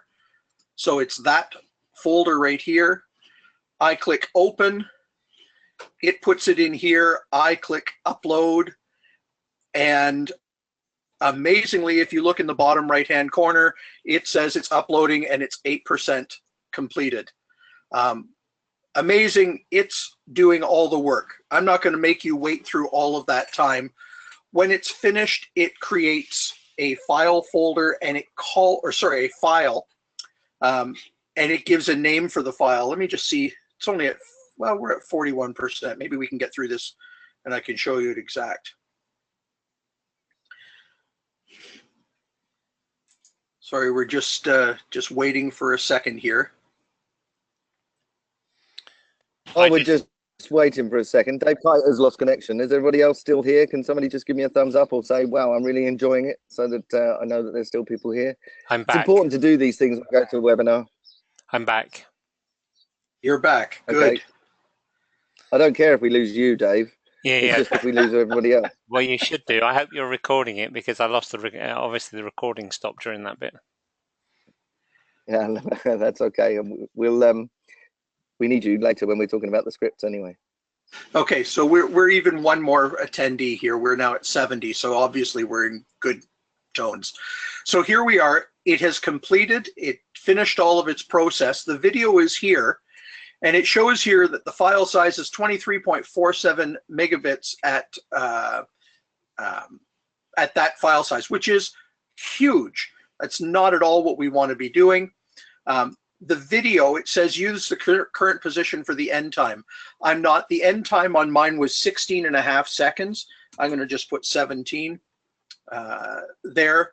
So it's that folder right here. I click open. It puts it in here. I click upload. And amazingly, if you look in the bottom right-hand corner, it says it's uploading and it's 8% completed. Amazing, it's doing all the work. I'm not going to make you wait through all of that time. When it's finished, it creates a file folder and a file, and it gives a name for the file. Let me just see. It's only at, well, we're at 41%. Maybe we can get through this and I can show you it exact. Sorry, we're just waiting for a second here. Oh, we're just waiting for a second. Dave Kite has lost connection. Is everybody else still here? Can somebody just give me a thumbs up or say, wow, I'm really enjoying it, so that I know that there's still people here. I'm back. It's important to do these things when we go to a webinar. I'm back. You're back. Good. Okay. I don't care if we lose you, Dave. It's just if we lose everybody else. Well, you should do. I hope you're recording it, because I lost obviously the recording stopped during that bit. Yeah, that's okay. We need you later when we're talking about the scripts anyway. Okay, so we're even one more attendee here. We're now at 70, so obviously we're in good tones. So here we are. It has completed. It finished all of its process. The video is here, and it shows here that the file size is 23.47 megabits at that file size, which is huge. That's not at all what we want to be doing. The video, it says use the current position for the end time. I'm not. The end time on mine was 16.5 seconds. I'm going to just put 17 there.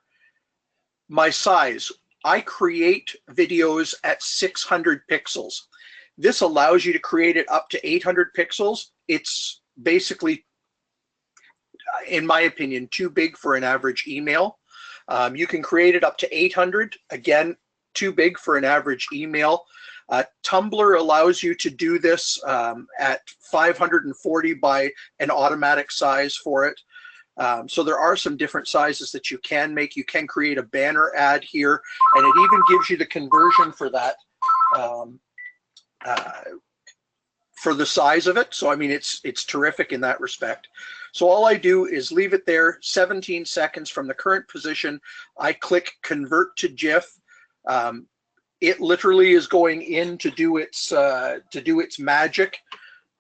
My size, I create videos at 600 pixels. This allows you to create it up to 800 pixels. It's basically, in my opinion, too big for an average email. You can create it up to 800. Again, too big for an average email. Tumblr allows you to do this at 540 by an automatic size for it. So there are some different sizes that you can make. You can create a banner ad here, and it even gives you the conversion for that, for the size of it. So I mean, it's terrific in that respect. So all I do is leave it there 17 seconds from the current position. I click convert to GIF. It literally is going in to do its magic,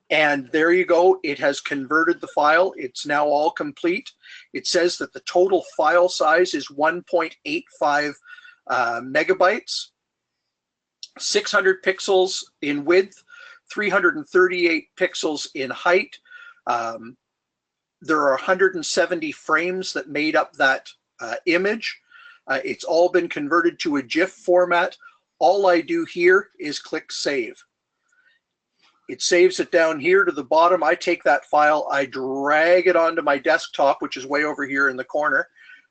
and there you go. It has converted the file. It's now all complete. It says that the total file size is 1.85 megabytes, 600 pixels in width, 338 pixels in height. There are 170 frames that made up that image. It's all been converted to a GIF format. All I do here is click save. It saves it down here to the bottom. I take that file, I drag it onto my desktop, which is way over here in the corner.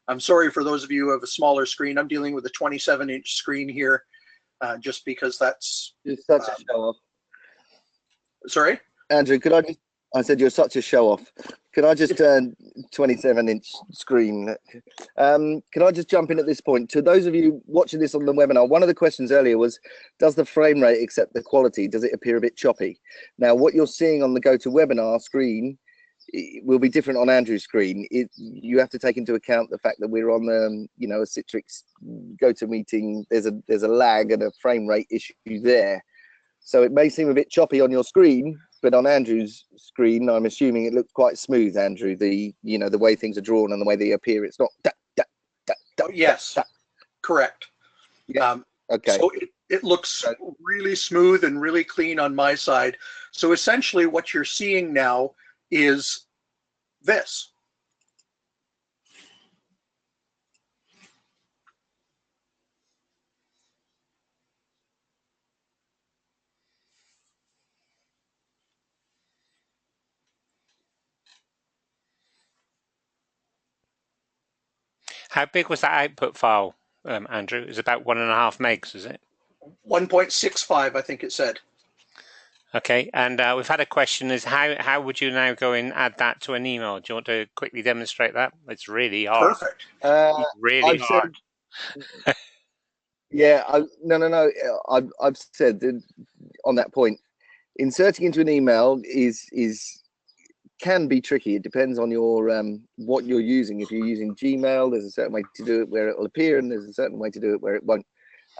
I'm sorry for those of you who have a smaller screen. I'm dealing with a 27-inch screen here, just because that's... You're such a show-off. Sorry? Andrew, could I just... I said you're such a show-off. Could I just 27-inch screen? Can I just jump in at this point? To those of you watching this on the webinar, one of the questions earlier was, does the frame rate accept the quality? Does it appear a bit choppy? Now, what you're seeing on the GoToWebinar screen will be different on Andrew's screen. You have to take into account the fact that we're on the, you know, a Citrix GoToMeeting. There's a lag and a frame rate issue there. So it may seem a bit choppy on your screen, but on Andrew's screen, I'm assuming it looks quite smooth, Andrew. The way things are drawn and the way they appear, it's not. Yes, correct. Yeah. Okay. So it looks really smooth and really clean on my side. So essentially, what you're seeing now is this. How big was that output file, Andrew? It's about 1.5 megs, is it? 1.65, I think it said. Okay, and we've had a question: is how would you now go and add that to an email? Do you want to quickly demonstrate that? It's really hard. Perfect. It's really I've hard. said, yeah, no. I've said that on that point, inserting into an email can be tricky. It depends on your what you're using. If you're using Gmail, there's a certain way to do it where it will appear, and there's a certain way to do it where it won't.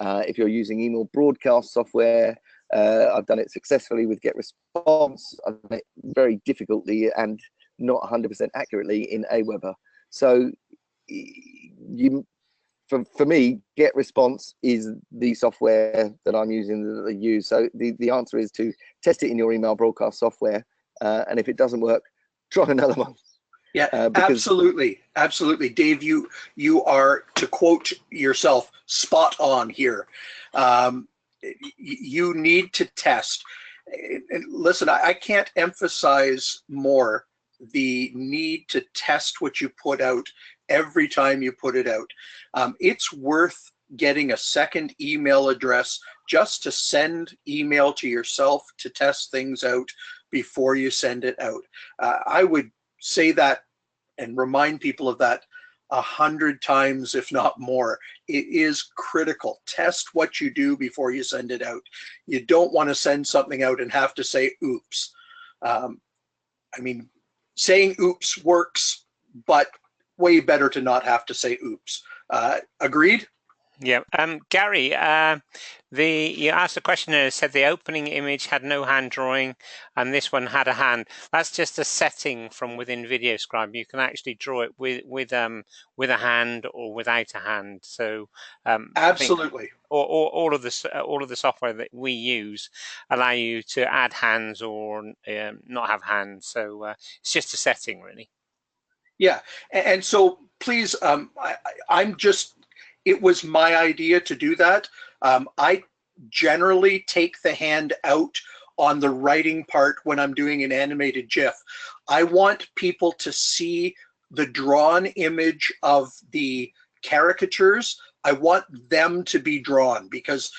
If you're using email broadcast software, I've done it successfully with GetResponse. I've done it very difficultly and not 100% accurately in Aweber. So for me, GetResponse is the software that I'm using, that I use. So the answer is to test it in your email broadcast software, and if it doesn't work, try another one. Yeah, absolutely. Dave, you are, to quote yourself, spot on here. You need to test. And listen, I can't emphasize more the need to test what you put out every time you put it out. It's worth getting a second email address just to send email to yourself to test things out before you send it out. I would say that and remind people of that 100 times, if not more. It is critical. Test what you do before you send it out. You don't want to send something out and have to say oops. I mean, saying oops works, but way better to not have to say oops. Agreed? Yeah. Gary, you asked a question and it said the opening image had no hand drawing and this one had a hand. That's just a setting from within VideoScribe. You can actually draw it with a hand or without a hand. So absolutely. All of the software that we use allow you to add hands or not have hands. So it's just a setting, really. Yeah, and so please, it was my idea to do that. I generally take the hand out on the writing part when I'm doing an animated GIF. I want people to see the drawn image of the caricatures. I want them to be drawn because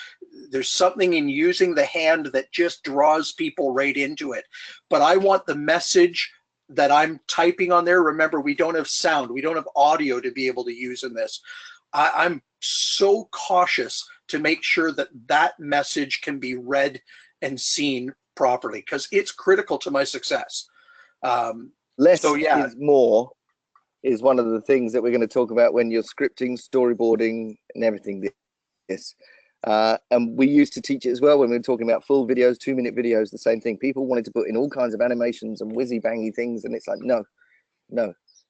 there's something in using the hand that just draws people right into it. But I want the message that I'm typing on there. Remember, we don't have sound, we don't have audio to be able to use in this. I'm so cautious to make sure that that message can be read and seen properly because it's critical to my success. Less is more is one of the things that we're going to talk about when you're scripting, storyboarding, and everything. And we used to teach it as well when we were talking about full videos, 2-minute videos, the same thing. People wanted to put in all kinds of animations and whizzy bangy things, and it's like, no,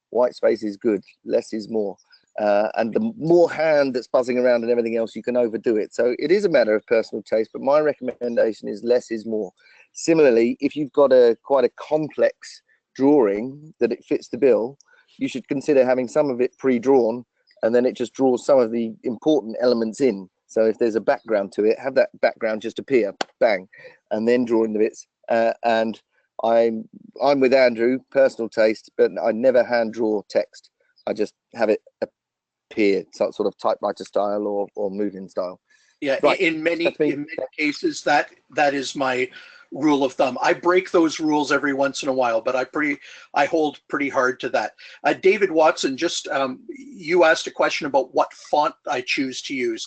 white space is good, less is more. And the more hand that's buzzing around and everything else, you can overdo it. So it is a matter of personal taste, but my recommendation is less is more. Similarly, if you've got quite a complex drawing that it fits the bill, you should consider having some of it pre-drawn, and then it just draws some of the important elements in. So if there's a background to it, have that background just appear, bang, and then draw in the bits. And I'm with Andrew, personal taste, but I never hand draw text. I just have it appear, sort of typewriter style or moving style. Yeah, right. in many cases, that is my rule of thumb. I break those rules every once in a while, but I hold pretty hard to that. David Watson, just you asked a question about what font I choose to use.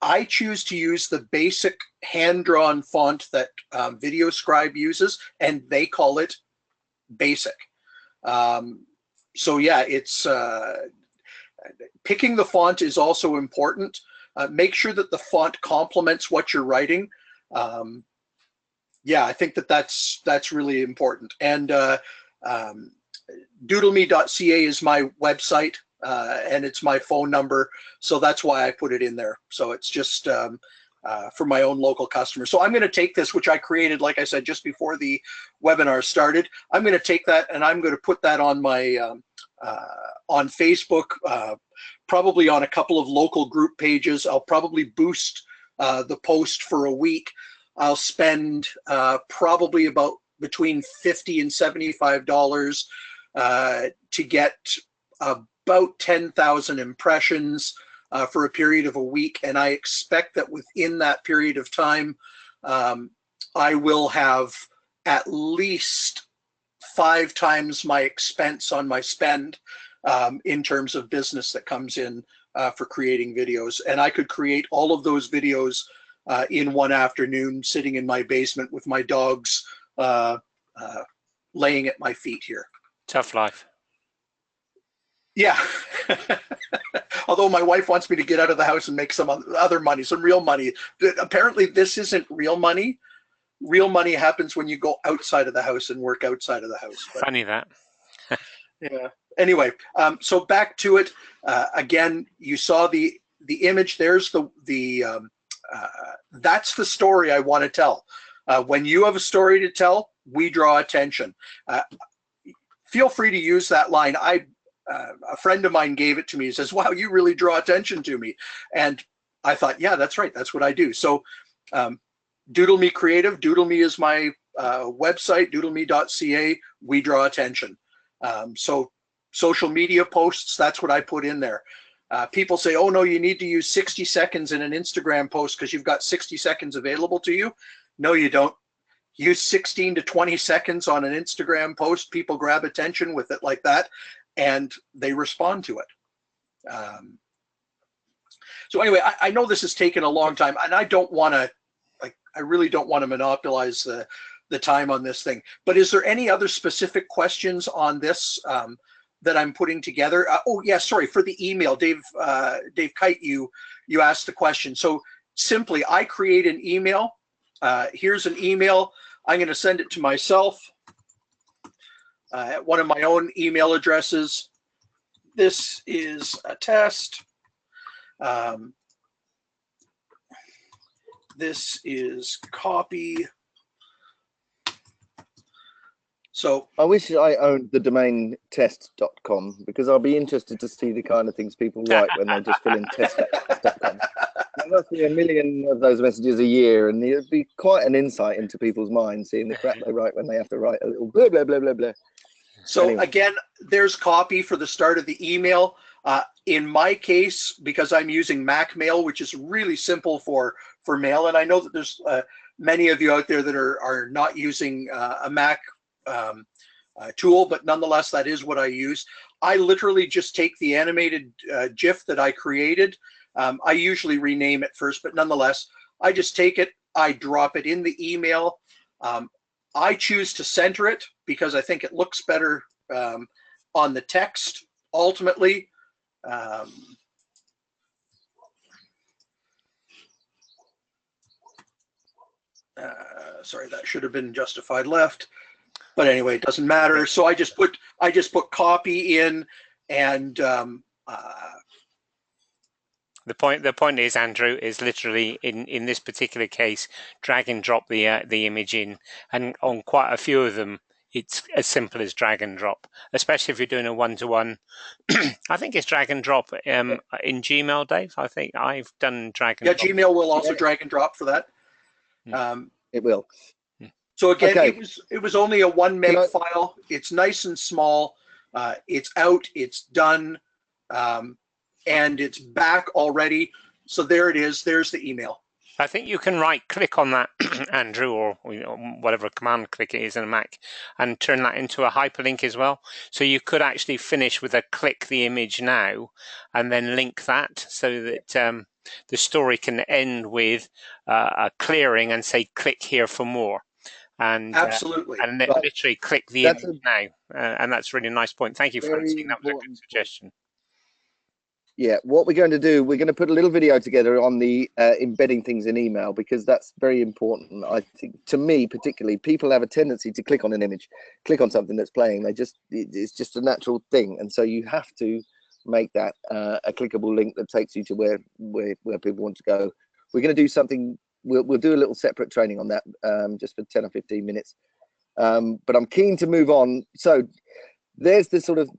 I choose to use the basic hand-drawn font that VideoScribe uses, and they call it basic. So yeah, it's picking the font is also important. Make sure that the font complements what you're writing. Yeah, I think that's really important. And doodleme.ca is my website, and it's my phone number, so that's why I put it in there. So it's just for my own local customers. So I'm going to take this, which I created, like I said, just before the webinar started. I'm going to take that and I'm going to put that on my on Facebook, probably on a couple of local group pages. I'll probably boost the post for a week. I'll spend probably about between $50 and $75 to get about 10,000 impressions for a period of a week. And I expect that within that period of time, I will have at least 5 times my expense on my spend in terms of business that comes in for creating videos. And I could create all of those videos in one afternoon, sitting in my basement with my dogs laying at my feet here. Tough life. Yeah. Although my wife wants me to get out of the house and make some other money, some real money. Apparently this isn't real money. Real money happens when you go outside of the house and work outside of the house. But, funny that. yeah. Anyway, so back to it. Again, you saw the image. There's that's the story I want to tell. When you have a story to tell, we draw attention. Feel free to use that line. A friend of mine gave it to me. He says, "Wow, you really draw attention to me." And I thought, yeah, that's right. That's what I do. So Doodle Me Creative. Doodle Me is my website, doodleme.ca. We draw attention. So social media posts, that's what I put in there. People say, oh, no, you need to use 60 seconds in an Instagram post because you've got 60 seconds available to you. No, you don't. Use 16 to 20 seconds on an Instagram post. People grab attention with it like that, and they respond to it. So anyway, I know this has taken a long time, and I don't want to, I really don't want to monopolize the time on this thing. But is there any other specific questions on this that I'm putting together? Oh yeah, sorry, for the email, Dave Kite, you asked the question. So simply, I create an email. Here's an email. I'm going to send it to myself at one of my own email addresses. This is a test. This is copy. So I wish I owned the domain test.com, because I'll be interested to see the kind of things people write when they just fill in test.com. There must be a million of those messages a year, and it'd be quite an insight into people's minds, seeing the crap they write when they have to write a little blah, blah, blah, blah, blah. So anyway. Again, there's copy for the start of the email. In my case, because I'm using Mac Mail, which is really simple for mail, and I know that there's many of you out there that are not using a Mac tool, but nonetheless, that is what I use. I literally just take the animated GIF that I created. I usually rename it first, but nonetheless, I just take it, I drop it in the email. I choose to center it because I think it looks better on the text ultimately. Sorry, that should have been justified left, but anyway, it doesn't matter. So I just put copy in, and the point is, Andrew, is literally in this particular case, drag and drop the image in, and on quite a few of them, it's as simple as drag and drop, especially if you're doing a one-to-one. I think it's drag and drop in Gmail, Dave. I think I've done drag and drop. Yeah, Gmail will also drag and drop for that. It will. So again, Okay. it was only a 1 meg file. It's nice and small. It's out, it's done, and it's back already. So there it is. There's the email. I think you can right-click on that, Andrew, or whatever command click it is in a Mac, and turn that into a hyperlink as well. So you could actually finish with a click the image now, and then link that so that the story can end with a clearing and say click here for more. And absolutely, and then literally click the image now, and that's a really nice point. Thank you, Francine. That was a good suggestion. Yeah, what we're going to do, we're going to put a little video together on the embedding things in email, because that's very important. I think, to me particularly, people have a tendency to click on an image, click on something that's playing. It's just a natural thing, and so you have to make that a clickable link that takes you to where people want to go. We're going to do something. We'll do a little separate training on that, just for 10 or 15 minutes. But I'm keen to move on. So there's the sort of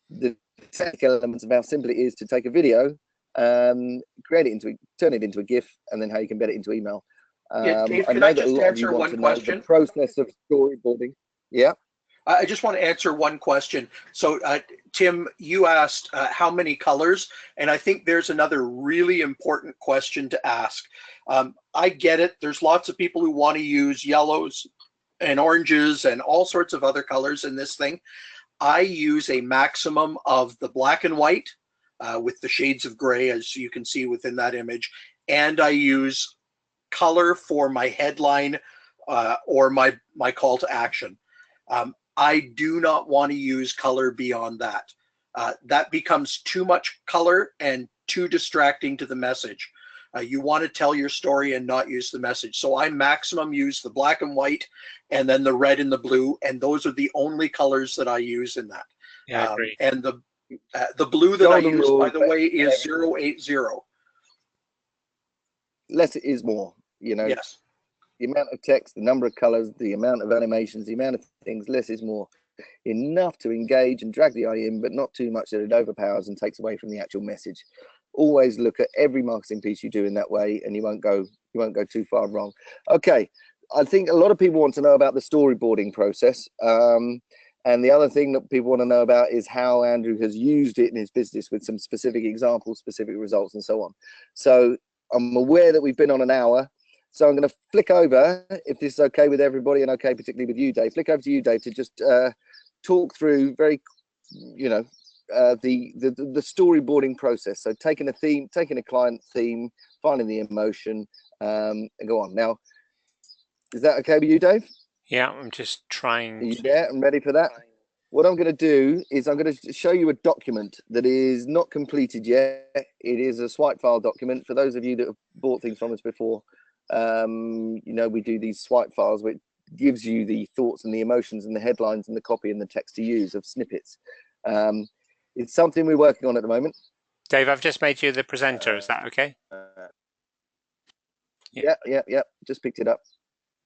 the technical elements of how simple it is to take a video, turn it into a GIF, and then how you can embed it into email. Dave, I can know I that a just lot of you answer want one to know question? the process of storyboarding. Yeah. I just want to answer one question. So, Tim, you asked how many colors, and I think there's another really important question to ask. I get it. There's lots of people who want to use yellows and oranges and all sorts of other colors in this thing. I use a maximum of the black and white with the shades of gray, as you can see within that image, and I use color for my headline or my call to action. I do not want to use color beyond that. That becomes too much color and too distracting to the message. You want to tell your story and not use the message. So I maximum use the black and white and then the red and the blue, and those are the only colors that I use in that. Yeah, I agree. And the blue that I use, by the way, is 080. Less is more, you know. Yes. The amount of text, the number of colors, the amount of animations, the amount of things, less is more. Enough to engage and drag the eye in, but not too much that it overpowers and takes away from the actual message. Always look at every marketing piece you do in that way, and you won't go too far wrong. Okay, I think a lot of people want to know about the storyboarding process. And the other thing that people want to know about is how Andrew has used it in his business with some specific examples, specific results, and so on. So I'm aware that we've been on an hour. So I'm going to flick over, if this is okay with everybody and okay, particularly with you, Dave, flick over to you, Dave, to just talk through very, you know, the storyboarding process. So taking a theme, taking a client theme, finding the emotion, and go on. Now, is that okay with you, Dave? Yeah, I'm just trying. Are you there and ready for that? What I'm going to do is I'm going to show you a document that is not completed yet. It is a swipe file document. For those of you that have bought things from us before, you know, we do these swipe files which gives you the thoughts and the emotions and the headlines and the copy and the text to use of snippets. It's something we're working on at the moment. Dave, I've just made you the presenter. Is that okay? Yeah. Just picked it up.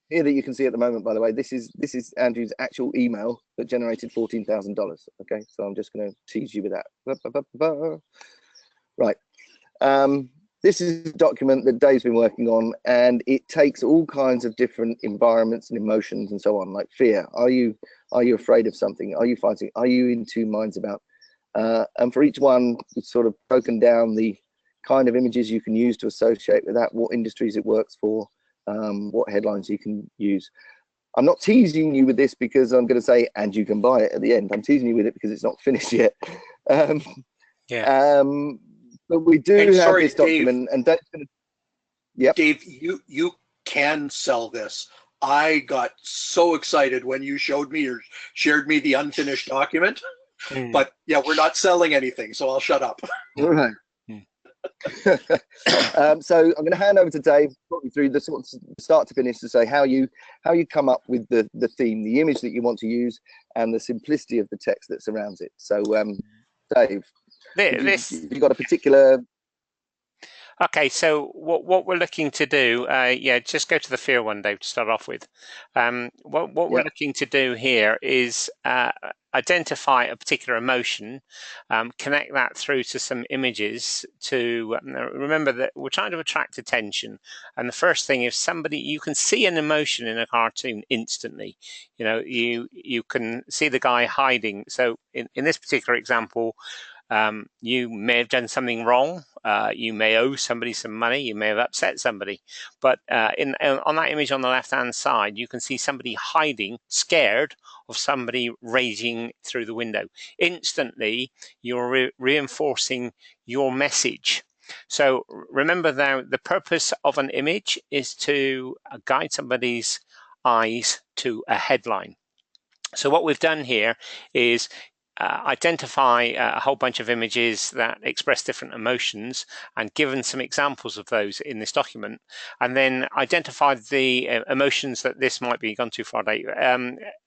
Here that you can see at the moment, by the way, this is Andrew's actual email that generated $14,000. Okay, so I'm just going to tease you with that. Right. This is a document that Dave's been working on, and it takes all kinds of different environments and emotions and so on, like fear. Are you afraid of something? Are you fighting? Are you in two minds about? And for each one, it's sort of broken down the kind of images you can use to associate with that, what industries it works for, what headlines you can use. I'm not teasing you with this because I'm going to say, and you can buy it at the end. I'm teasing you with it because it's not finished yet. But we do have this document, Dave, and Dave's going to. Yep. Dave, you can sell this. I got so excited when you showed me or shared me the unfinished document. But yeah, we're not selling anything, so I'll shut up. All right. So I'm going to hand over to Dave, talk you through the sort of start to finish to say how you come up with the theme, the image that you want to use, and the simplicity of the text that surrounds it. So, Dave, you got a particular. Okay, so what we're looking to do, just go to the fear one, Dave, to start off with. What we're looking to do here is identify a particular emotion, connect that through to some images to remember that we're trying to attract attention. And the first thing is you can see an emotion in a cartoon instantly. You know, you can see the guy hiding. So in this particular example, you may have done something wrong. You may owe somebody some money. You may have upset somebody. But on that image on the left-hand side, you can see somebody hiding, scared of somebody raging through the window. Instantly, you're reinforcing your message. So remember now, the purpose of an image is to guide somebody's eyes to a headline. So what we've done here is identify a whole bunch of images that express different emotions and given some examples of those in this document, and then identify the emotions that this might be gone too far,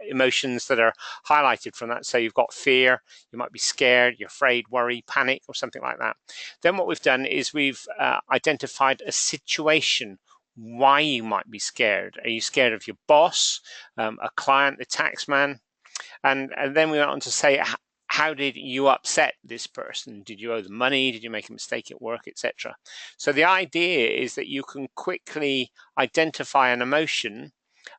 emotions that are highlighted from that. So you've got fear, you might be scared, you're afraid, worry, panic, or something like that. Then what we've done is we've identified a situation why you might be scared. Are you scared of your boss, a client, the tax man? And then we went on to say, how did you upset this person? Did you owe them money? Did you make a mistake at work, etc.? So the idea is that you can quickly identify an emotion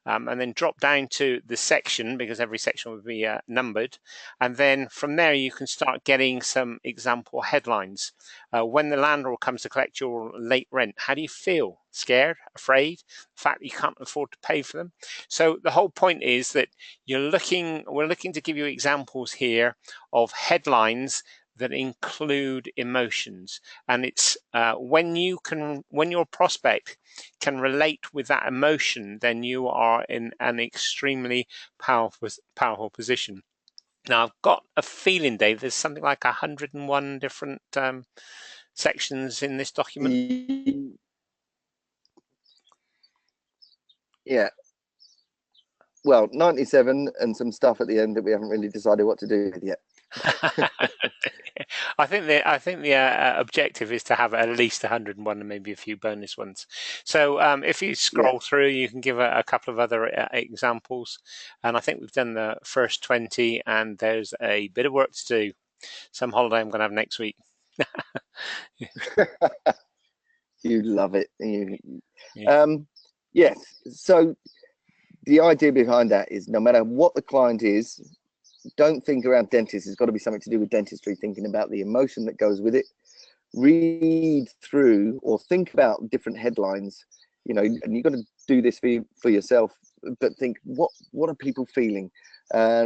and then drop down to the section, because every section would be numbered, and then from there you can start getting some example headlines. When the landlord comes to collect your late rent, how do you feel? Scared? Afraid? The fact that you can't afford to pay for them? So the whole point is that we're looking to give you examples here of headlines that include emotions, and it's when your prospect can relate with that emotion, then you are in an extremely powerful position. Now, I've got a feeling, Dave, there's something like 101 different sections in this document. Yeah. Well, 97 and some stuff at the end that we haven't really decided what to do with yet. I think the objective is to have at least 101 and maybe a few bonus ones. So if you scroll through, you can give a couple of other examples. And I think we've done the first 20, and there's a bit of work to do. Some holiday I'm going to have next week. You love it. Yes. So the idea behind that is no matter what the client is, don't think around dentists. It's got to be something to do with dentistry, thinking about the emotion that goes with it. Read through or think about different headlines, and you've got to do this for yourself, but think, what are people feeling?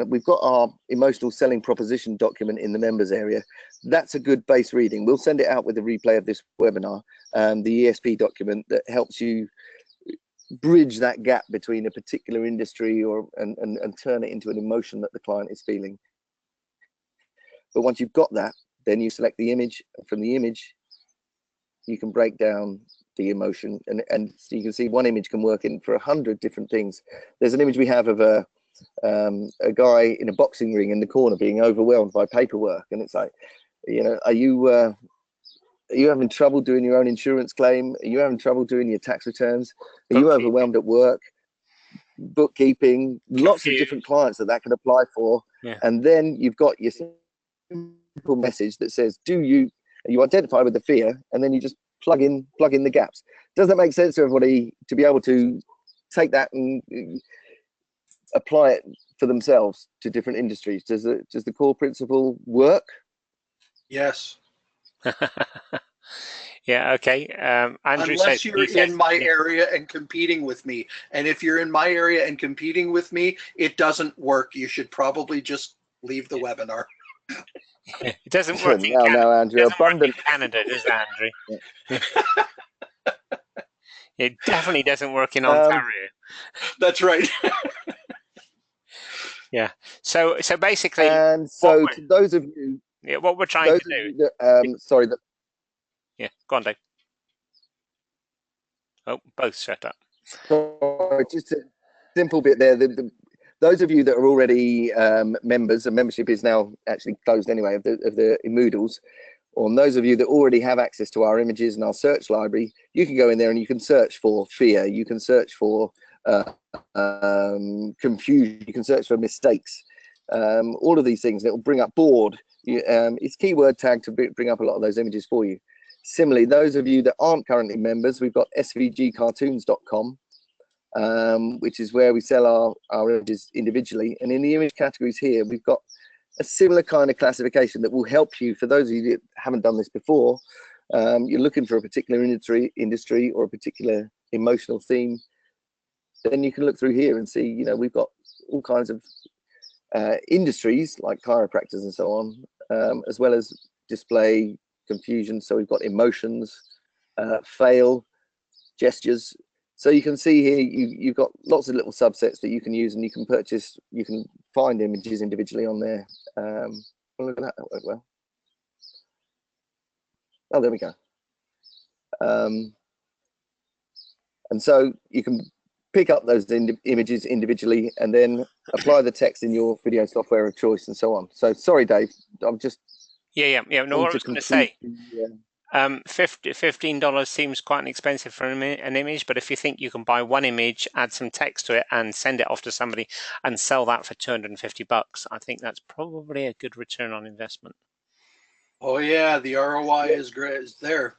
We've got our emotional selling proposition document in the members area. That's a good base reading. We'll send it out with a replay of this webinar, the ESP document that helps you bridge that gap between a particular industry and turn it into an emotion that the client is feeling. But once you've got that, then you select the image. From the image, you can break down the emotion, and so you can see one image can work in for 100 different things. There's an image we have of a guy in a boxing ring in the corner being overwhelmed by paperwork, and it's like, are you having trouble doing your own insurance claim? Are you having trouble doing your tax returns? Are you overwhelmed at work? Bookkeeping, lots of different clients that can apply for. Yeah. And then you've got your simple message that says, you identify with the fear, and then you just plug in the gaps. Does that make sense to everybody to be able to take that and apply it for themselves to different industries? Does the core principle work? Yes. Yeah, okay. Andrew Unless says, you're in my area and competing with me. And if you're in my area and competing with me, it doesn't work. You should probably just leave the webinar. It doesn't work in Canada. No, Andrew, it doesn't work in Canada, does it, Andrew? Yeah. It definitely doesn't work in Ontario. That's right. Yeah. So basically, and so to those of you, what we're trying to do. Yeah, go on, Dave. Oh, both shut up. Sorry, just a simple bit there. Those of you that are already members, and membership is now actually closed anyway, of the Moodles, or those of you that already have access to our images and our search library, you can go in there and you can search for fear, you can search for confusion, you can search for mistakes, all of these things. It will bring up bored. It's keyword tag to bring up a lot of those images for you. Similarly, those of you that aren't currently members, we've got svgcartoons.com, which is where we sell our images individually. And in the image categories here, we've got a similar kind of classification that will help you. For those of you that haven't done this before, you're looking for a particular industry or a particular emotional theme, then you can look through here and see, we've got all kinds of industries like chiropractors and so on, as well as display, confusion. So we've got emotions, fail, gestures. So you can see here, you've got lots of little subsets that you can use, and you can find images individually on there. Look at that worked well. Oh, there we go. And so you can pick up those images individually and then apply the text in your video software of choice and so on. So sorry, Dave, I'm just... Yeah. No, what I was going to say, $15 seems quite expensive for an image, but if you think you can buy one image, add some text to it, and send it off to somebody and sell that for $250, I think that's probably a good return on investment. Oh yeah, the ROI is great. Is there.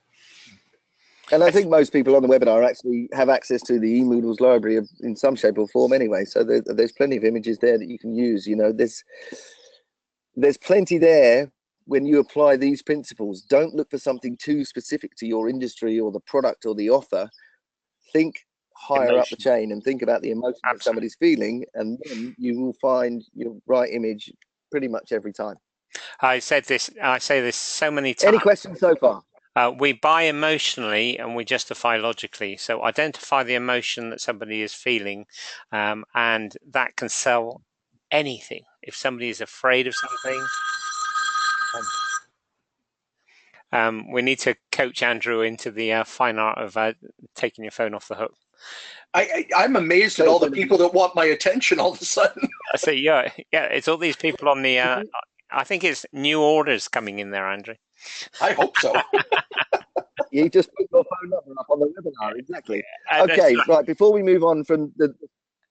And I think most people on the webinar actually have access to the eMoodles library in some shape or form anyway. So there's plenty of images there that you can use. You know, there's plenty there when you apply these principles. Don't look for something too specific to your industry or the product or the offer. Think higher up the chain and think about the emotion that somebody's feeling, and then you will find your right image pretty much every time. I say this so many times. Any questions so far? We buy emotionally and we justify logically. So identify the emotion that somebody is feeling, and that can sell anything. If somebody is afraid of something, we need to coach Andrew into the fine art of taking your phone off the hook. I'm amazed at all the people that want my attention all of a sudden. So yeah, it's all these people on the. I think it's new orders coming in there, Andrew. I hope so. You just put your phone number up on the webinar, exactly. Okay, right. Before we move on from the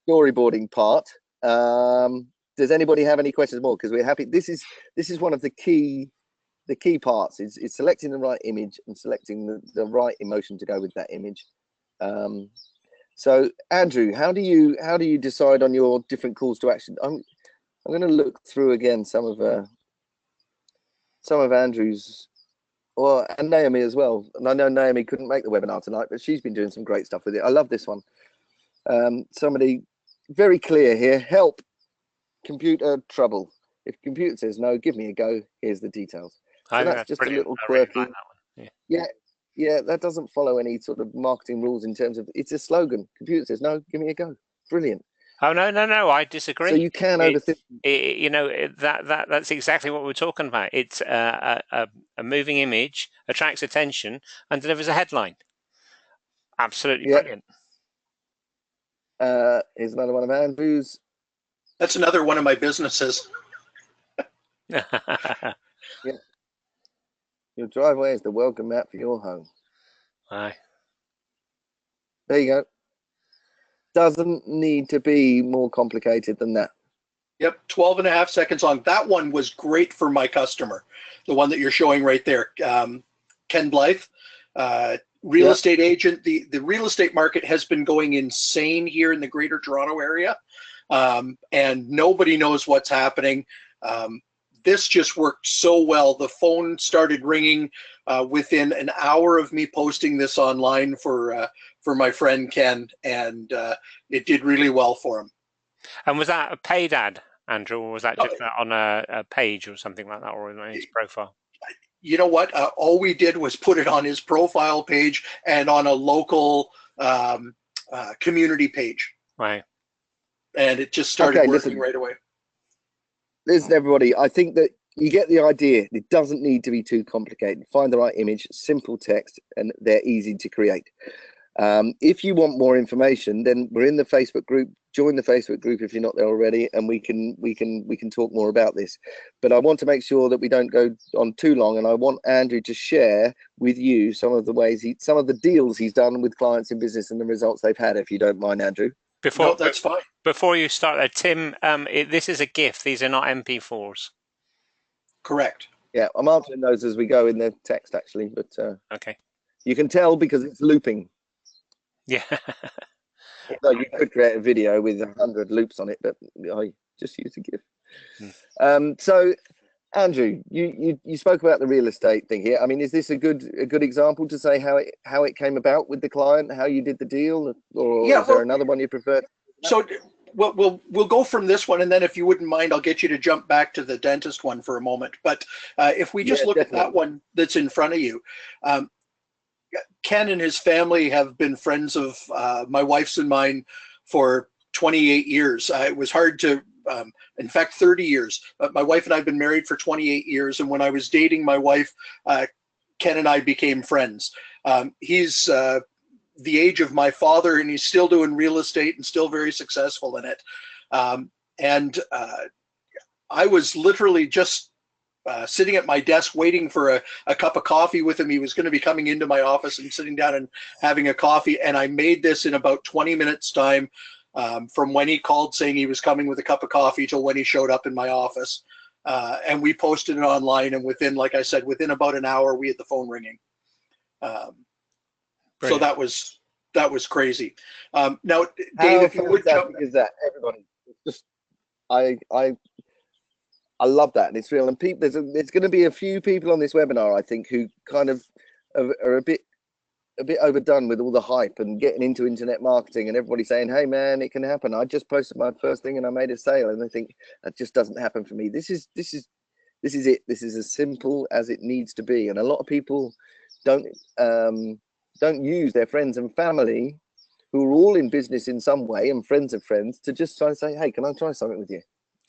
storyboarding part, does anybody have any questions more? Because we're happy. This is one of the key parts. Is selecting the right image and selecting the right emotion to go with that image. So Andrew, how do you decide on your different calls to action? I'm going to look through again some of Andrew's, and Naomi as well. And I know Naomi couldn't make the webinar tonight, but she's been doing some great stuff with it. I love this one. Somebody very clear here. Help, computer trouble. If computer says no, give me a go. Here's the details. So that's just brilliant. A little quirky. Really like that one. Yeah, that doesn't follow any sort of marketing rules in terms of, it's a slogan. Computer says no, give me a go. Brilliant. Oh no, I disagree. So you can overthink. You know, that's exactly what we're talking about. It's a moving image, attracts attention, and delivers a headline. Absolutely brilliant. Here's another one of Andrew's. That's another one of my businesses. Yeah. Your driveway is the welcome mat for your home. Aye. There you go. Doesn't need to be more complicated than that. Yep, 12.5 seconds long. That one was great for my customer, the one that you're showing right there. Ken Blythe, real estate agent. The real estate market has been going insane here in the Greater Toronto area, and nobody knows what's happening. This just worked so well. The phone started ringing within an hour of me posting this online for my friend Ken, and it did really well for him. And was that a paid ad, Andrew, or was that just on a page or something like that, or on his profile? You know what? All we did was put it on his profile page and on a local community page. Right. And it just started working right away. Listen, everybody, I think that you get the idea. It doesn't need to be too complicated. Find the right image, simple text, and they're easy to create. If you want more information, then we're in the Facebook group. Join the Facebook group if you're not there already, and we can talk more about this. But I want to make sure that we don't go on too long, and I want Andrew to share with you some of the ways some of the deals he's done with clients in business and the results they've had. If you don't mind, Andrew. No, that's fine. Before you start there, Tim, this is a GIF. These are not MP4s. Correct. Yeah, I'm answering those as we go in the text, actually. But okay, you can tell because it's looping. Yeah. So you could create a video with 100 loops on it, but I just use a GIF. So, Andrew, you spoke about the real estate thing here. I mean, is this a good example to say how it came about with the client, how you did the deal, or is there another one you prefer? So we'll go from this one, and then if you wouldn't mind, I'll get you to jump back to the dentist one for a moment. But if we just look at that one that's in front of you, Ken and his family have been friends of my wife's and mine for 28 years. It was hard to, in fact, 30 years. My wife and I have been married for 28 years. And when I was dating my wife, Ken and I became friends. He's the age of my father, and he's still doing real estate and still very successful in it. I was literally just sitting at my desk waiting for a cup of coffee with him. He was going to be coming into my office and sitting down and having a coffee. And I made this in about 20 minutes time, from when he called saying he was coming with a cup of coffee till when he showed up in my office. And we posted it online. And within, like I said, within about an hour, we had the phone ringing. So that was crazy. Now, How Dave, if you would jump, fantastic is that? Everybody, just I love that, and it's real. And people, there's going to be a few people on this webinar, I think, who kind of are a bit overdone with all the hype and getting into internet marketing and everybody saying, hey man, it can happen. I just posted my first thing and I made a sale, and they think that just doesn't happen for me. This is it. This is as simple as it needs to be. And a lot of people don't use their friends and family, who are all in business in some way and friends of friends, to just try and say, hey, can I try something with you?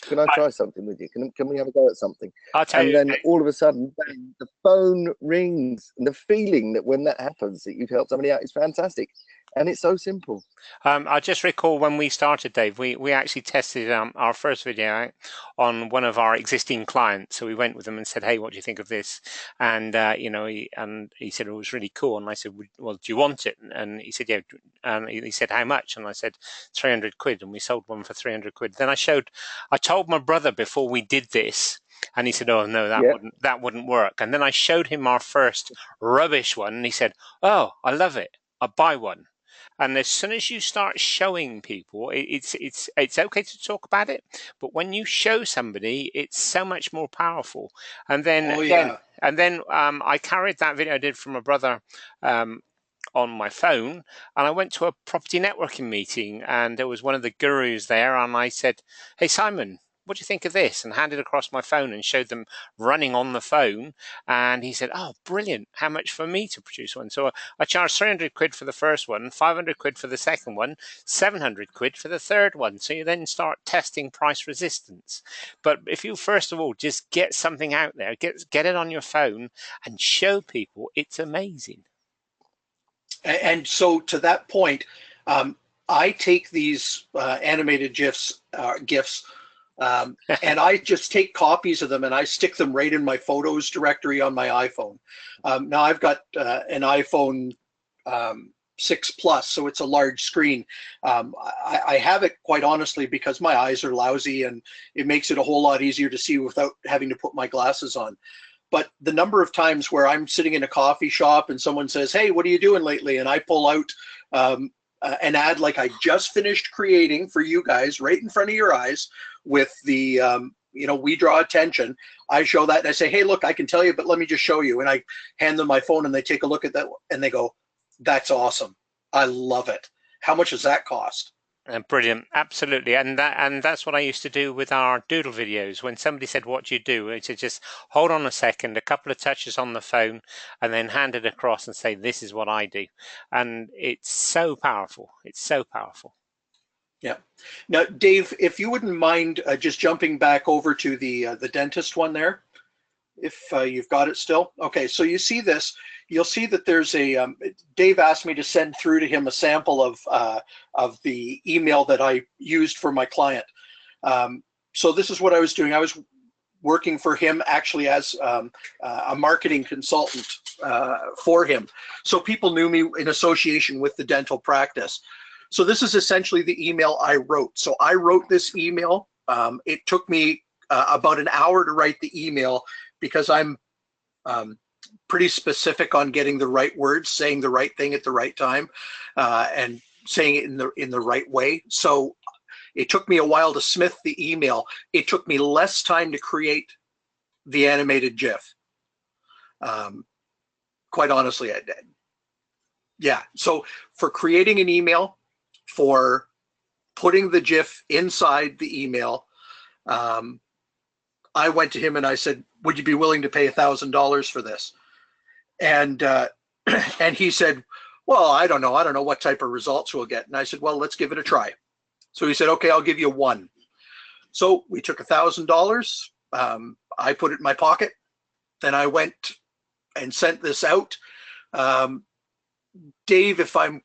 Can I try something with you? Can we have a go at something? I'll tell you, then all of a sudden, bang, the phone rings, and the feeling that when that happens, that you've helped somebody out is fantastic. And it's so simple. I just recall when we started, Dave, we actually tested our first video out on one of our existing clients. So we went with them and said, hey, what do you think of this? And, he said it was really cool. And I said, well, do you want it? And he said, yeah. And he said, how much? And I said, 300 quid. And we sold one for 300 quid. Then I told my brother before we did this, and he said, oh, no, that wouldn't work. And then I showed him our first rubbish one. And he said, oh, I love it. I'll buy one. And as soon as you start showing people, it's okay to talk about it, but when you show somebody, it's so much more powerful. And then I carried that video I did from my brother on my phone, and I went to a property networking meeting, and there was one of the gurus there, and I said, hey Simon, what do you think of this? And handed across my phone and showed them running on the phone. And he said, oh, brilliant. How much for me to produce one? So I charged 300 quid for the first one, 500 quid for the second one, 700 quid for the third one. So you then start testing price resistance. But if you, first of all, just get something out there, get it on your phone and show people, it's amazing. And so to that point, I take these animated GIFs, and I just take copies of them and I stick them right in my photos directory on my iPhone. Now I've got an iPhone 6 Plus, so it's a large screen. I have it, quite honestly, because my eyes are lousy, and it makes it a whole lot easier to see without having to put my glasses on. But the number of times where I'm sitting in a coffee shop and someone says, hey, what are you doing lately? And I pull out an ad like I just finished creating for you guys right in front of your eyes with the, we draw attention. I show that and I say, hey, look, I can tell you, but let me just show you. And I hand them my phone and they take a look at that and they go, that's awesome. I love it. How much does that cost? Brilliant, absolutely, and that's what I used to do with our Doodle videos. When somebody said, "What do you do?" I said, "Just hold on a second, a couple of touches on the phone, and then hand it across and say, this is what I do." And it's so powerful. It's so powerful. Yeah. Now, Dave, if you wouldn't mind just jumping back over to the dentist one there, if you've got it still. Okay, so you see this. You'll see that there's a, Dave asked me to send through to him a sample of the email that I used for my client. So this is what I was doing. I was working for him actually as a marketing consultant for him. So people knew me in association with the dental practice. So this is essentially the email I wrote. So I wrote this email. It took me about an hour to write the email because I'm pretty specific on getting the right words, saying the right thing at the right time, and saying it in the right way. So it took me a while to smith the email. It took me less time to create the animated GIF. Quite honestly, I did. Yeah. So for creating an email, for putting the GIF inside the email, I went to him and I said, would you be willing to pay $1,000 for this? And he said, well, I don't know what type of results we'll get. And I said, well, let's give it a try. So he said, okay, I'll give you one. So we took $1,000. I put it in my pocket. Then I went and sent this out. Dave, if I'm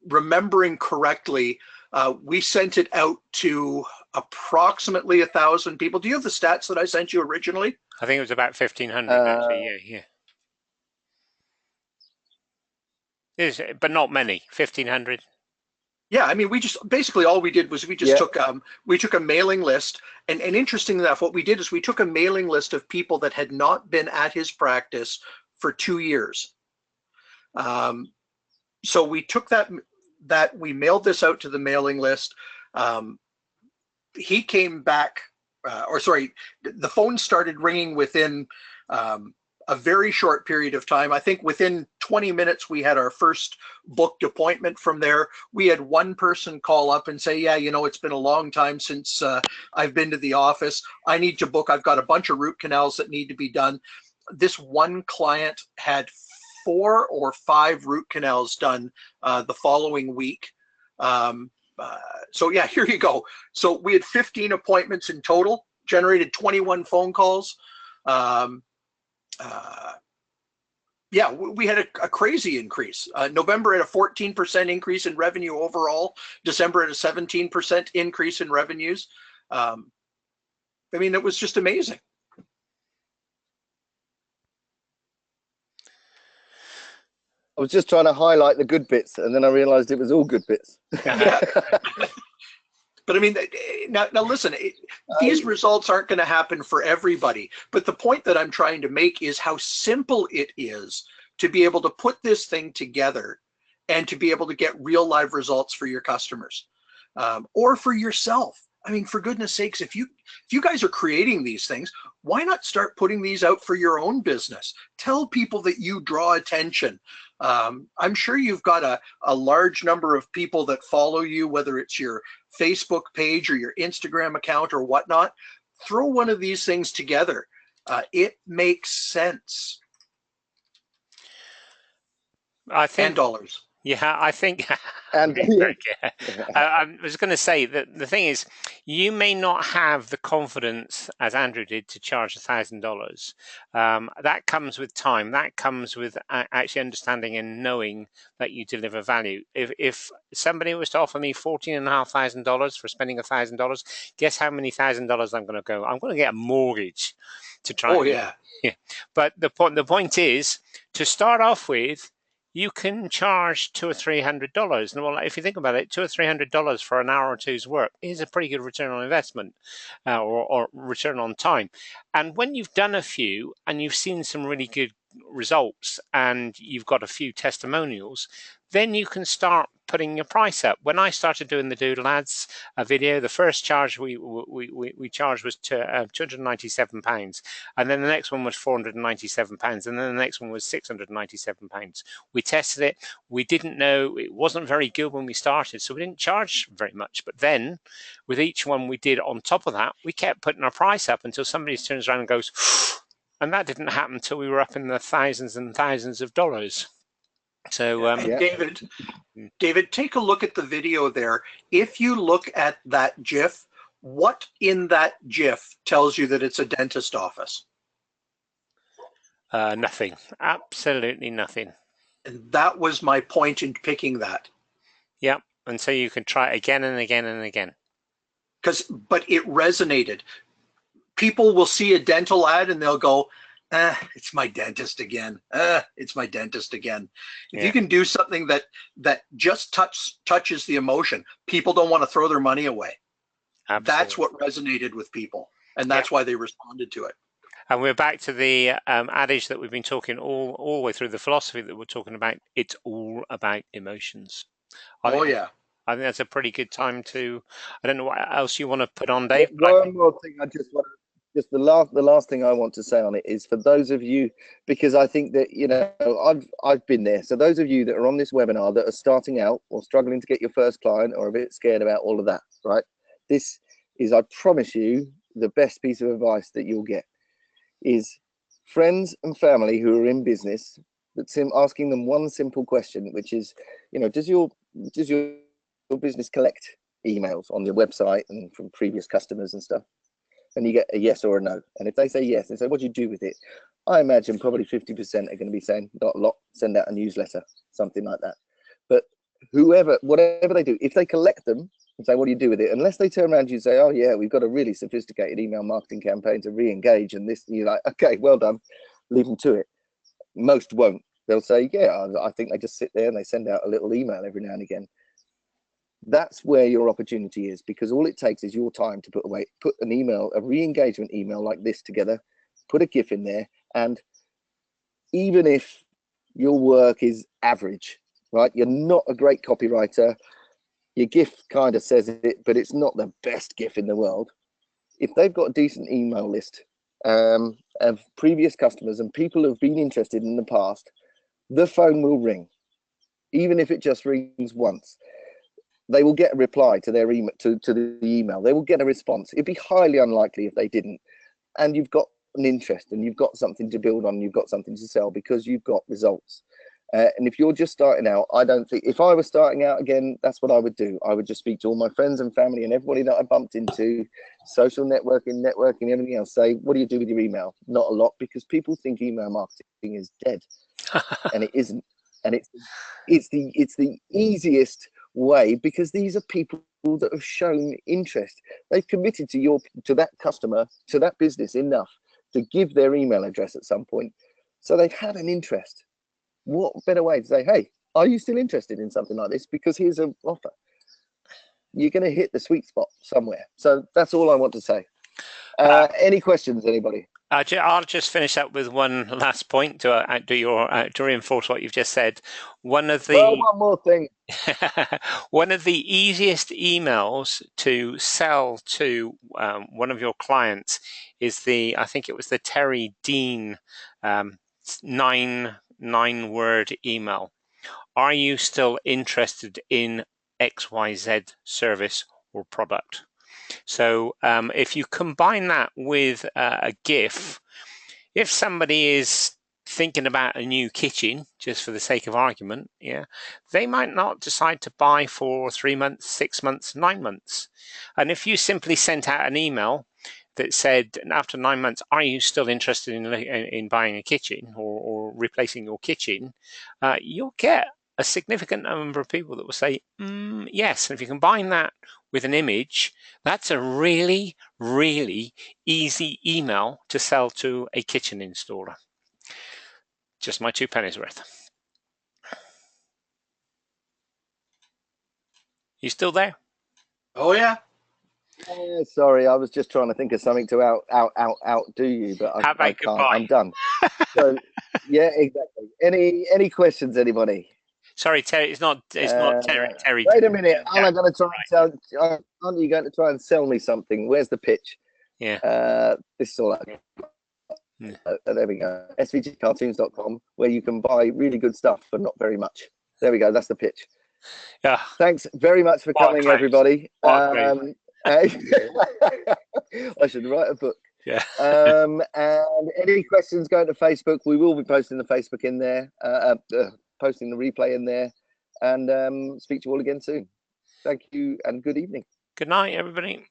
remembering correctly, we sent it out to approximately 1,000 people. Do you have the stats that I sent you originally? I think it was about 1,500 actually. Yeah. But not many. 1,500. Yeah, I mean, we just basically all we did was we just took a mailing list, and interesting enough, what we did is we took a mailing list of people that had not been at his practice for 2 years. So we took that we mailed this out to the mailing list. He came back, the phone started ringing within a very short period of time. I think within 20 minutes, we had our first booked appointment from there. We had one person call up and say, yeah, it's been a long time since I've been to the office. I need to book. I've got a bunch of root canals that need to be done. This one client had 4 or 5 root canals done the following week. So yeah, here you go. So we had 15 appointments in total, generated 21 phone calls. Yeah, we had a crazy increase. November had a 14% increase in revenue overall. December had a 17% increase in revenues. I mean, it was just amazing. I was just trying to highlight the good bits, and then I realized it was all good bits. But I mean, now listen, these results aren't going to happen for everybody. But the point that I'm trying to make is how simple it is to be able to put this thing together and to be able to get real live results for your customers or for yourself. I mean, for goodness sakes, if you guys are creating these things, why not start putting these out for your own business? Tell people that you draw attention. I'm sure you've got a large number of people that follow you, whether it's your Facebook page or your Instagram account or whatnot. Throw one of these things together. It makes sense. I think, and dollars. Yeah, I think. And I was going to say that the thing is, you may not have the confidence as Andrew did to charge $1,000. That comes with time. That comes with actually understanding and knowing that you deliver value. If somebody was to offer me $14,500 for spending $1,000, guess how many $1,000 I'm going to go? I'm going to get a mortgage to try. Oh yeah. But the point is, to start off with, you can charge $200 or $300. And well, if you think about it, $200 or $300 for an hour or two's work is a pretty good return on investment or return on time. And when you've done a few and you've seen some really good results and you've got a few testimonials, then you can start putting your price up. When I started doing the Doodle ads video, the first charge we charged was £297, and then the next one was £497, and then the next one was £697. We tested it. We didn't know, it wasn't very good when we started, so we didn't charge very much. But then, with each one we did on top of that, we kept putting our price up until somebody turns around and goes, and that didn't happen until we were up in the thousands and thousands of dollars. So, David, take a look at the video there. If you look at that GIF, what in that GIF tells you that it's a dentist office? Nothing. Absolutely nothing. And that was my point in picking that. Yeah, and so you can try it again and again and again. But it resonated. People will see a dental ad and they'll go, it's my dentist again. It's my dentist again. If you can do something that just touches the emotion, people don't want to throw their money away. Absolutely. That's what resonated with people, and that's why they responded to it. And we're back to the adage that we've been talking all the way through, the philosophy that we're talking about. It's all about emotions. I think that's a pretty good time to. I don't know what else you want to put on, Dave. One more thing, I just want to. Just the last thing I want to say on it is for those of you, because I think that I've been there. So those of you that are on this webinar that are starting out or struggling to get your first client or a bit scared about all of that, right? This is, I promise you, the best piece of advice that you'll get is friends and family who are in business. That's asking them one simple question, which is, does your business collect emails on your website and from previous customers and stuff? And you get a yes or a no. And if they say yes, they say, what do you do with it? I imagine probably 50% are going to be saying, not a lot, send out a newsletter, something like that. But whatever they do, if they collect them and say, what do you do with it? Unless they turn around to you and say, oh yeah, we've got a really sophisticated email marketing campaign to re-engage, and this, you're like, okay, well done, leave them to it. Most won't. They'll say, yeah, I think they just sit there and they send out a little email every now and again. That's where your opportunity is, because all it takes is your time to put an email, a re-engagement email like this together, put a GIF in there, and even if your work is average, right? You're not a great copywriter. Your GIF kind of says it, but it's not the best GIF in the world. If they've got a decent email list of previous customers and people who've been interested in the past, the phone will ring, even if it just rings once. They will get a reply to their email, to the email. They will get a response. It'd be highly unlikely if they didn't. And you've got an interest, and you've got something to build on. You've got something to sell because you've got results. And if you're just starting out, I don't think, if I was starting out again, that's what I would do. I would just speak to all my friends and family and everybody that I bumped into, social networking, everything else. Say, what do you do with your email? Not a lot, because people think email marketing is dead, and it isn't. And it's the easiest way, because these are people that have shown interest. They've committed to that customer, to that business enough to give their email address at some point. So they've had an interest. What better way to say, hey, are you still interested in something like this? Because here's an offer. You're going to hit the sweet spot somewhere. So that's all I want to say. Any questions, anybody? I'll just finish up with one last point to reinforce what you've just said. One more thing. One of the easiest emails to sell to one of your clients is I think it was the Terry Dean 9-word email. Are you still interested in XYZ service or product? So if you combine that with a GIF, if somebody is thinking about a new kitchen, just for the sake of argument, they might not decide to buy for 3 months, 6 months, 9 months. And if you simply sent out an email that said, after 9 months, are you still interested in buying a kitchen or replacing your kitchen, you'll get a significant number of people that will say, yes. And if you combine that with an image, that's a really, really easy email to sell to a kitchen installer. Just my 2 pennies worth. You still there? Oh, yeah. Sorry, I was just trying to think of something to outdo you, but I can't. Goodbye? I'm done. So, yeah, exactly. Any questions, anybody? Sorry, Terry. It's not Terry. Wait a minute. Aren't you going to try and sell me something? Where's the pitch? Yeah. This is all there we go. svgcartoons.com, where you can buy really good stuff for not very much. There we go. That's the pitch. Yeah. Thanks very much for coming, everybody. I should write a book. Yeah. And any questions, go to Facebook. We will be posting the Facebook in there, posting the replay in there, and speak to you all again soon. Thank you and good evening. Good night, everybody.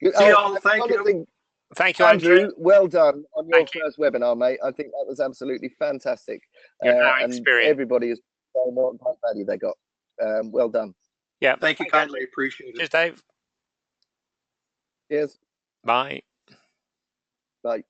See you all. Thank you. Thank you, Andrew. Well done on your first webinar, mate. I think that was absolutely fantastic. And everybody is saying what value they got. Well done. Yeah. Thank you kindly. Appreciate it. Cheers, Dave. Cheers. Bye. Bye.